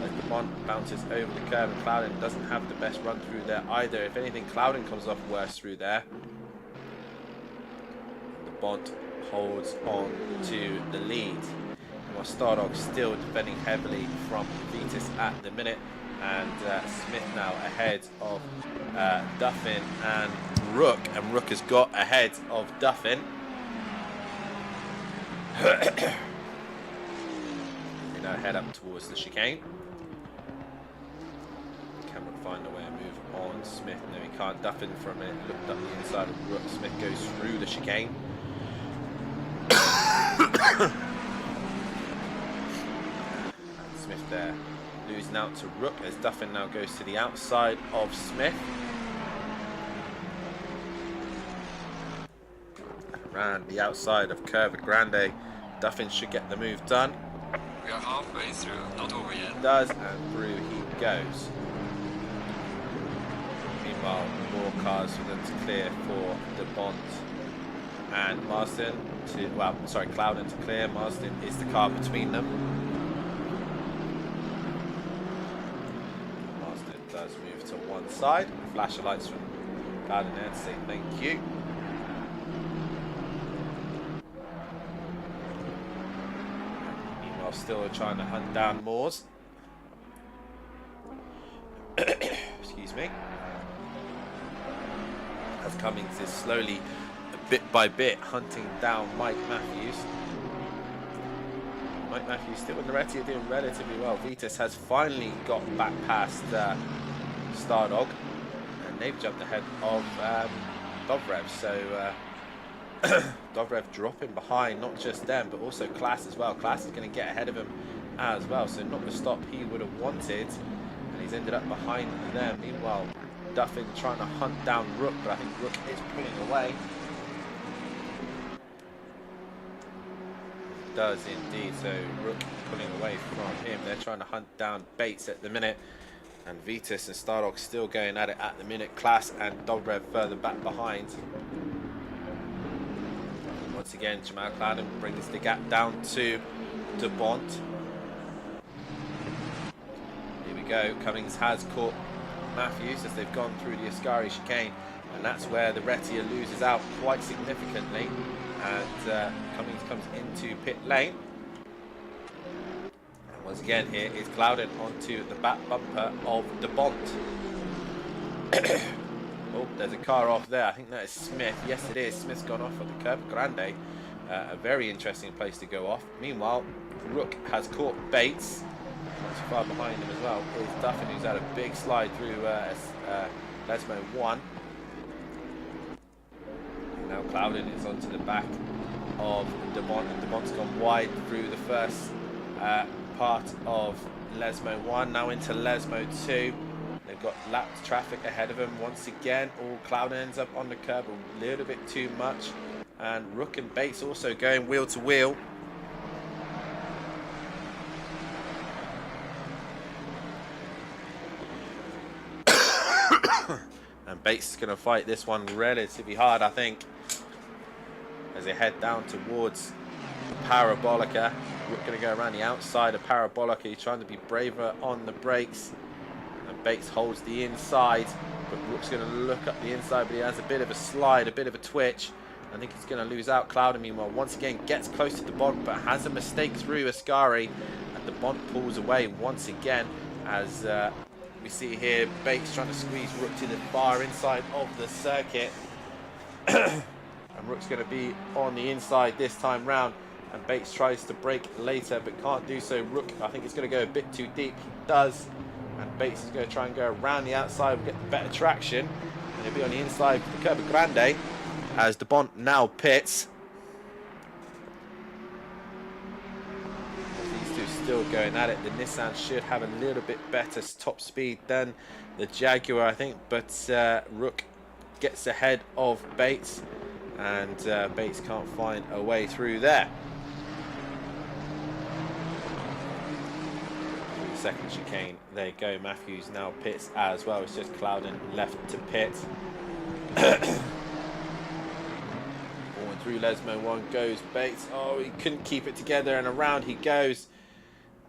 As the Bont bounces over the curve, and Clouden doesn't have the best run through there either. If anything, Clouden comes off worse through there. The Bont holds on to the lead. While Stardog still defending heavily from Vitis at the minute, and Smith now ahead of Duffin and Rook, and Rook has got ahead of Duffin. They now head up towards the chicane. Can Rook find a way to move on Smith? No, he can't. Duffin for a minute looked up the inside of Rook. Smith goes through the chicane. Smith there losing out to Rook as Duffin now goes to the outside of Smith. Around the outside of Curva Grande, Duffin should get the move done. We are halfway through, not over yet. Does, and through he goes. Meanwhile, more cars for them to clear for the Bont and Marsden to, well, sorry, Clouden to clear. Marsden is the car between them. Marsden does move to one side. Flash of lights from Clouden there to say thank you. Meanwhile, still trying to hunt down Moores. Excuse me. As Cummings is slowly, bit by bit, hunting down Mike Matthews. Mike Matthews still in the Reti are doing relatively well. Vitis has finally got back past Stardog, and they've jumped ahead of Dobrev. So Dobrev dropping behind not just them, but also Klaas as well. Klaas is going to get ahead of him as well. So not the stop he would have wanted, and he's ended up behind them. Meanwhile, Duffin trying to hunt down Rook, but I think Rook is pulling away. Does indeed, so Rook pulling away from him. They're trying to hunt down Bates at the minute, and Vitis and Stardog still going at it at the minute. Klaas and Dobrev further back behind. And once again, Jamal Clouden brings the gap down to De Bont. Here we go. Cummings has caught Matthews as they've gone through the Ascari chicane, and that's where the Retia loses out quite significantly. And Cummings comes into pit lane. And once again, here is Clouden onto the back bumper of De Bont. Oh, there's a car off there. I think that is Smith. Yes, it is. Smith's gone off at the Curva Grande. A very interesting place to go off. Meanwhile, Rook has caught Bates. Not too far behind him as well is Duffin, who's had a big slide through Lesmo 1. Now Clouden is onto the back of De Bont, and De Bont's gone wide through the first part of Lesmo 1, now into Lesmo 2. They've got lapped traffic ahead of them once again. All Clouden ends up on the curb a little bit too much, and Rook and Bates also going wheel to wheel. And Bates is going to fight this one relatively hard, I think, as they head down towards the Parabolica. Rook going to go around the outside of Parabolica. He's trying to be braver on the brakes, and Bates holds the inside, but Rook's going to look up the inside, but he has a bit of a slide, a bit of a twitch. I think he's going to lose out. Clouden, meanwhile, once again gets close to the Bont, but has a mistake through Ascari, and the Bont pulls away once again as we see here Bates trying to squeeze Rook to the far inside of the circuit. And Rook's going to be on the inside this time round, and Bates tries to brake later but can't do so. Rook, I think, is going to go a bit too deep. He does, and Bates is going to try and go around the outside, get the better traction, And he'll be on the inside of the Curva Grande as De Bont now pits. These two still going at it. The Nissan should have a little bit better top speed than the Jaguar, I think, but Rook gets ahead of Bates, and Bates can't find a way through there. Through the second chicane, there you go. Matthews now pits as well. It's just Clouden left to pit. Going through Lesmo, one goes Bates. Oh, he couldn't keep it together, and around he goes.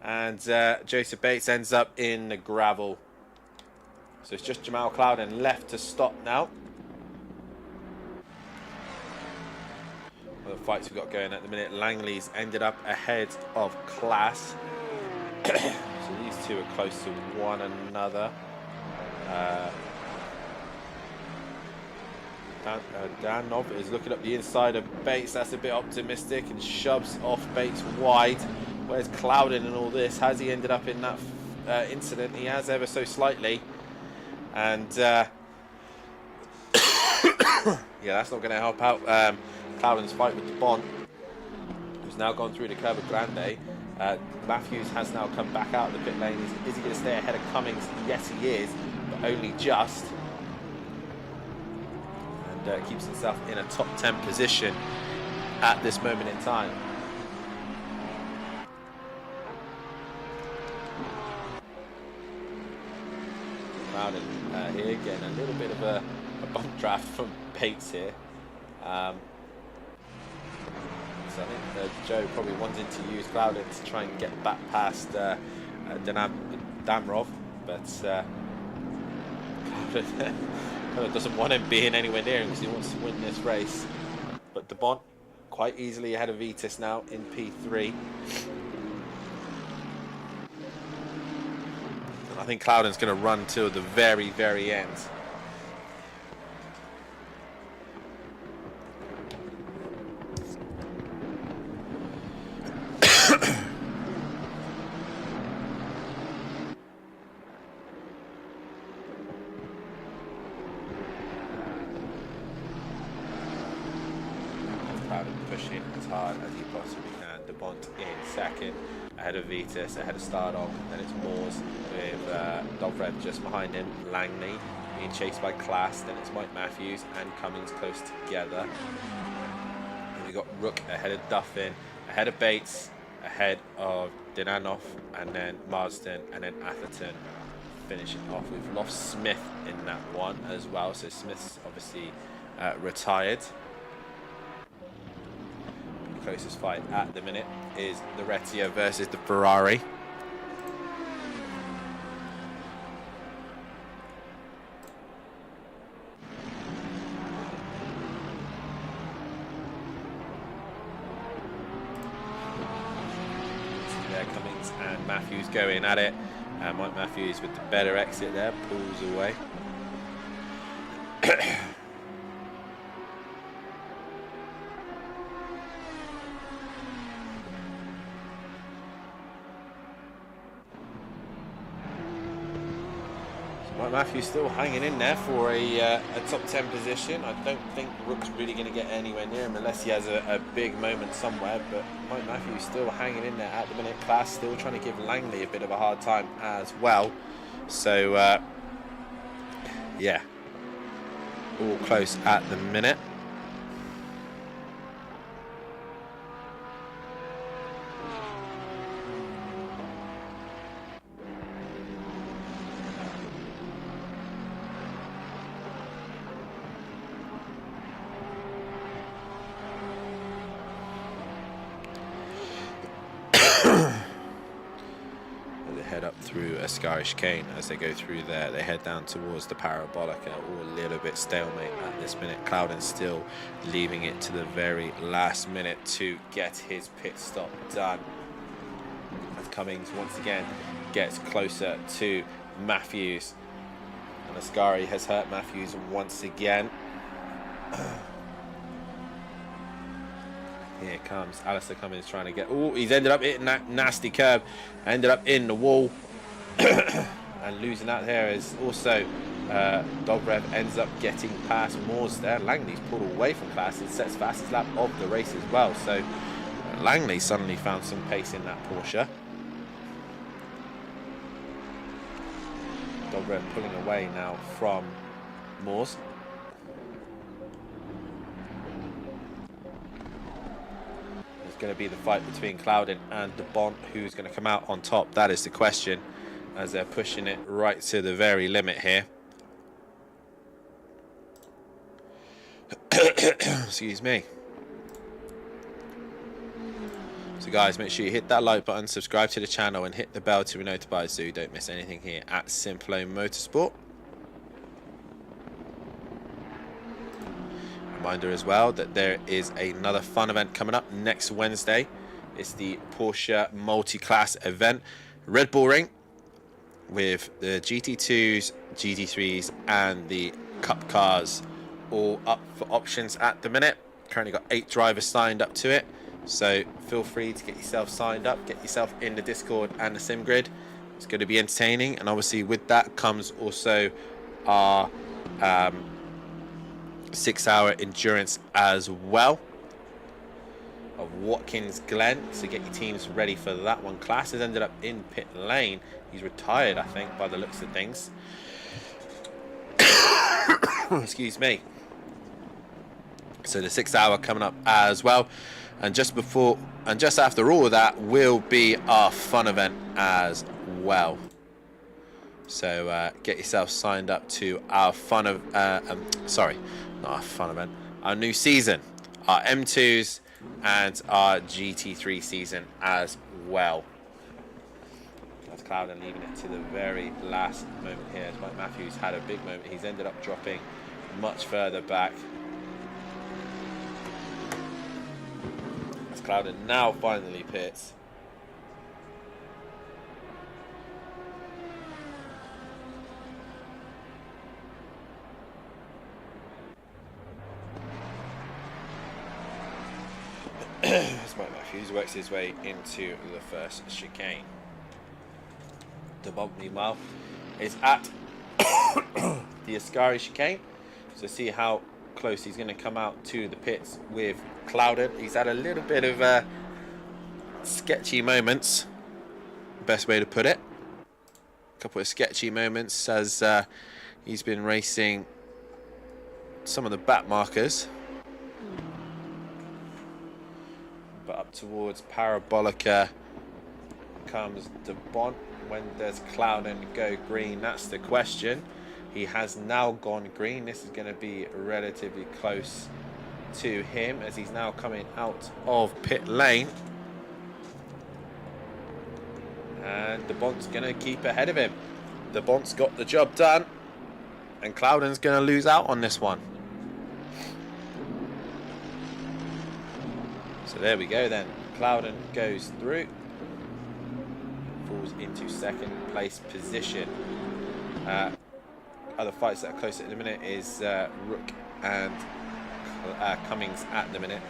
And Joseph Bates ends up in the gravel. So it's just Jamal Clouden left to stop now. Well, the fights we've got going at the minute. Langley's ended up ahead of Class. So these two are close to one another. Danov is looking up the inside of Bates. That's a bit optimistic and shoves off Bates wide. Where's Clouden in all this? Has he ended up in that incident? He has, ever so slightly. And yeah, that's not going to help out Clouden's fight with De Bont, who's now gone through the Curva Grande. Matthews has now come back out of the pit lane. Is he going to stay ahead of Cummings? Yes, he is, but only just. And keeps himself in a top 10 position at this moment in time. Clouden here getting a little bit of a bump draft from Bates here. So I think Joe probably wanted to use Clouden to try and get back past Damrov, but Clouden doesn't want him being anywhere near him because he wants to win this race. But De Bont quite easily ahead of Vitus now in P3. I think Clouden's going to run till the very, very end. Clouden pushing as hard as he possibly can. De Bont in second, ahead of Vitus, ahead of Stardog, then it's Moores with Dobrev just behind him, Langley being chased by Class, then it's Mike Matthews and Cummings close together. And we got Rook ahead of Duffin, ahead of Bates, ahead of Dinanoff, and then Marsden, and then Atherton finishing off. We've lost Smith in that one as well, so Smith's obviously retired. The closest fight at the minute is the Retia versus the Ferrari. There Cummings and Matthews going at it. Mike Matthews with the better exit there, pulls away. Matthews still hanging in there for a top 10 position. I don't think Rook's really going to get anywhere near him unless he has a big moment somewhere, but Mike Matthews still hanging in there at the minute. Class still trying to give Langley a bit of a hard time as well. So yeah, all close at the minute. Head up through Ascari chicane. As they go through there, they head down towards the Parabolica, all a little bit stalemate at this minute. Clouden still leaving it to the very last minute to get his pit stop done. As Cummings once again gets closer to Matthews, and Ascari has hurt Matthews once again. Here comes Alistair Cummings trying to get... Oh, he's ended up hitting that nasty curb. Ended up in the wall. And losing out there is also Dobrev ends up getting past Moores there. Langley's pulled away from Klaas and sets fastest lap of the race as well. So Langley suddenly found some pace in that Porsche. Dobrev pulling away now from Moores. It's going to be the fight between Clouden and De Bont. Who's going to come out on top? That is the question, as they're pushing it right to the very limit here. Excuse me. So guys, make sure you hit that like button, subscribe to the channel, and hit the bell to be notified so you don't miss anything here at SimPlay Motorsport. Reminder as well that there is another fun event coming up next Wednesday. It's the Porsche multi-class event, Red Bull Ring, with the GT2s, GT3s, and the Cup cars all up for options at the minute. Currently got 8 drivers signed up to it, so feel free to get yourself signed up, get yourself in the Discord and the Sim Grid. It's going to be entertaining, and obviously with that comes also our 6-hour endurance as well of Watkins Glen, so get your teams ready for that one. Klaas has ended up in pit lane. He's retired, I think, by the looks of things. Excuse me. So the 6-hour coming up as well, and just after all of that will be our fun event as well. So get yourself signed up to our fun of sorry, not our fun event, our new season, our M2s and our GT3 season as well. That's Clouden leaving it to the very last moment here. Mike Matthews had a big moment. He's ended up dropping much further back. As Clouden now finally pits. As Mike Matthews works his way into the first chicane. De Bont, meanwhile, is at the Ascari chicane. So see how close he's going to come out to the pits with Clouden. He's had a little bit of sketchy moments, best way to put it. A couple of sketchy moments as he's been racing some of the back markers. But up towards Parabolica comes De Bont. When does Clouden go green? That's the question. He has now gone green. This is going to be relatively close to him as he's now coming out of pit lane. And De Bont's going to keep ahead of him. De Bont's got the job done. And Clouden's going to lose out on this one. So there we go then. Clouden goes through. Falls into second place position. Other fights that are close at the minute is Rook and Cummings at the minute.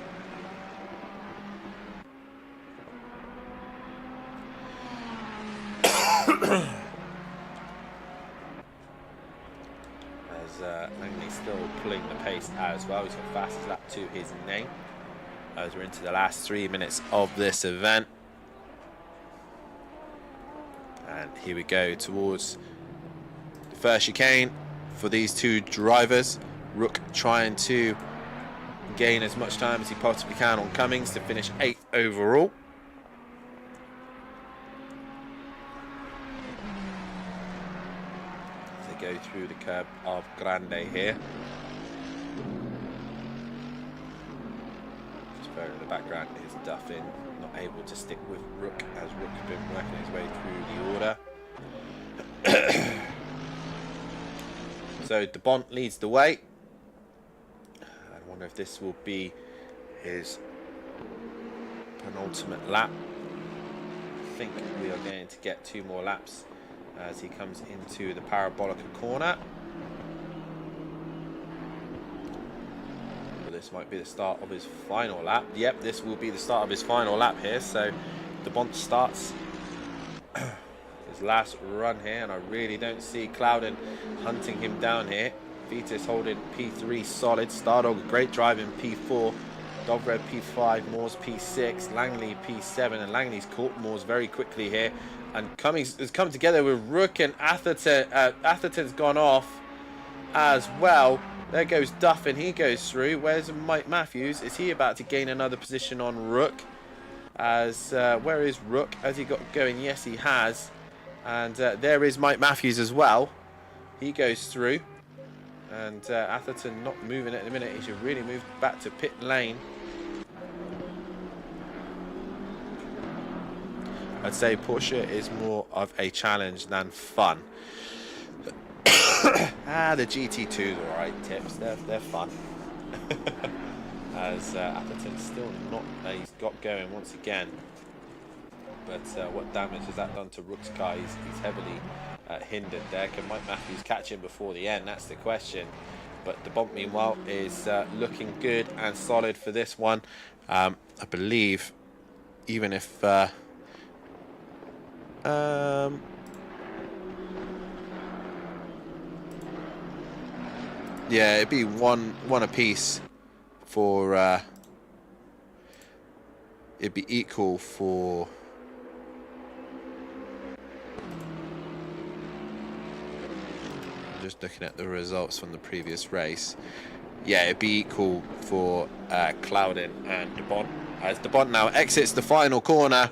As Langley still pulling the pace as well. He's got fastest lap to his name. As we're into the last 3 minutes of this event. And here we go towards the first chicane for these two drivers. Rook trying to gain as much time as he possibly can on Cummings to finish 8th overall. As they go through the curb of Grande here. In the background is Duffin, not able to stick with Rook as Rook has been working his way through the order. So De Bont leads the way. I wonder if this will be his penultimate lap. I think we are going to get 2 more laps as he comes into the Parabolica corner. This might be the start of his final lap. Yep, this will be the start of his final lap here. So De Bont starts. There's his last run here, and I really don't see Clouden hunting him down here. Vitis holding P3 solid. Stardog, great drive in P4. Dobrev P5, Moores P6, Langley P7, and Langley's caught Moores very quickly here. And Cummings has come together with Rook and Atherton. Atherton's gone off as well. There goes Duffin, he goes through. Where's Mike Matthews? Is he about to gain another position on Rook? As where is Rook? Has he got going? Yes, he has. And there is Mike Matthews as well. He goes through. And Atherton not moving at the minute. He should really move back to pit lane. I'd say Porsche is more of a challenge than fun. The GT2s are alright, tips. They're fun. As Atherton's still not, he's got going once again. But what damage has that done to Rook's car? He's heavily hindered there. Can Mike Matthews catch him before the end? That's the question. But the bump, meanwhile, is looking good and solid for this one. I believe, even if... yeah, it'd be one apiece for... it'd be equal for... Just looking at the results from the previous race. Yeah, it'd be equal for Clouden and DeBont. As DeBont now exits the final corner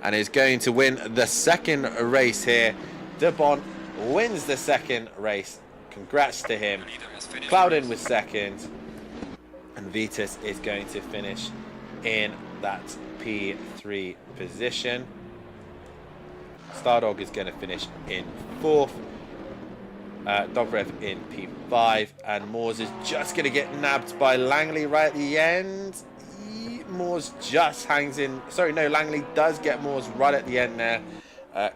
and is going to win the second race here. DeBont wins the second race. Congrats to him. Clouden was second. And Vitis is going to finish in that P3 position. Stardog is going to finish in 4th. Dobrev in P5, and Moores is just going to get nabbed by Langley right at the end. Moores just hangs in. Sorry, no, Langley does get Moores right at the end there.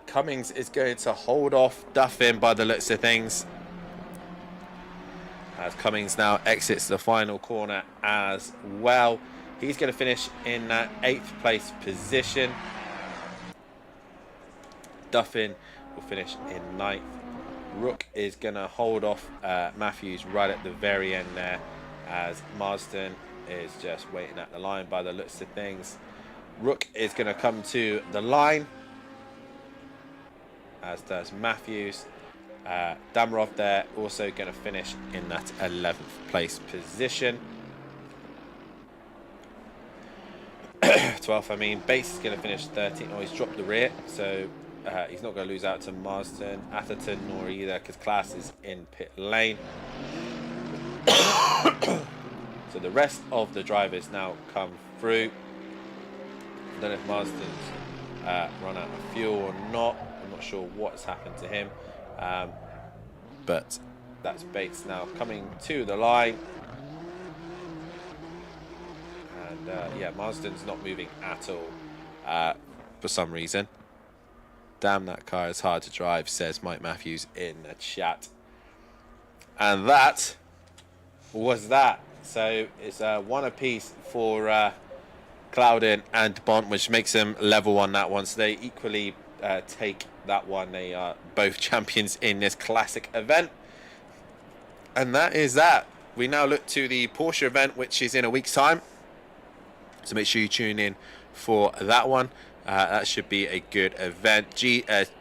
Cummings is going to hold off Duffin by the looks of things. As Cummings now exits the final corner as well. He's going to finish in that 8th place position. Duffin will finish in 9th. Rook is going to hold off Matthews right at the very end there, as Marsden is just waiting at the line by the looks of things. Rook is going to come to the line, as does Matthews. Damarov there also going to finish in that 11th place position. 12th, I mean. Bates is going to finish 13th. Oh, he's dropped the rear, so... he's not going to lose out to Marsden, Atherton, nor either, because Class is in pit lane. So the rest of the drivers now come through. I don't know if Marsden's run out of fuel or not. I'm not sure what's happened to him. But that's Bates now coming to the line. And yeah, Marsden's not moving at all for some reason. Damn, that car is hard to drive, says Mike Matthews in the chat. And that was that. So it's one apiece for Clouden and Bont, which makes them level on that one. So they equally take that one. They are both champions in this classic event. And that is that. We now look to the Porsche event, which is in a week's time. So make sure you tune in for that one. That should be a good event.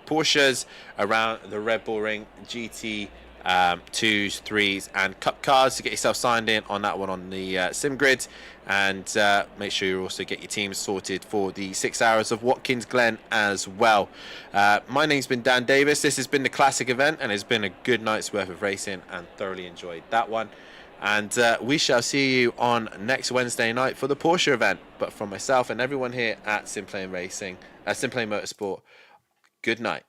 Porsches around the Red Bull Ring, GT 2s, 3s, and Cup cars to get yourself signed in on that one on the sim grid. And make sure you also get your teams sorted for the 6 hours of Watkins Glen as well. My name's been Dan Davis. This has been the classic event, and it's been a good night's worth of racing, and thoroughly enjoyed that one. And we shall see you on next Wednesday night for the Porsche event. But from myself and everyone here at SimPlay Motorsport, good night.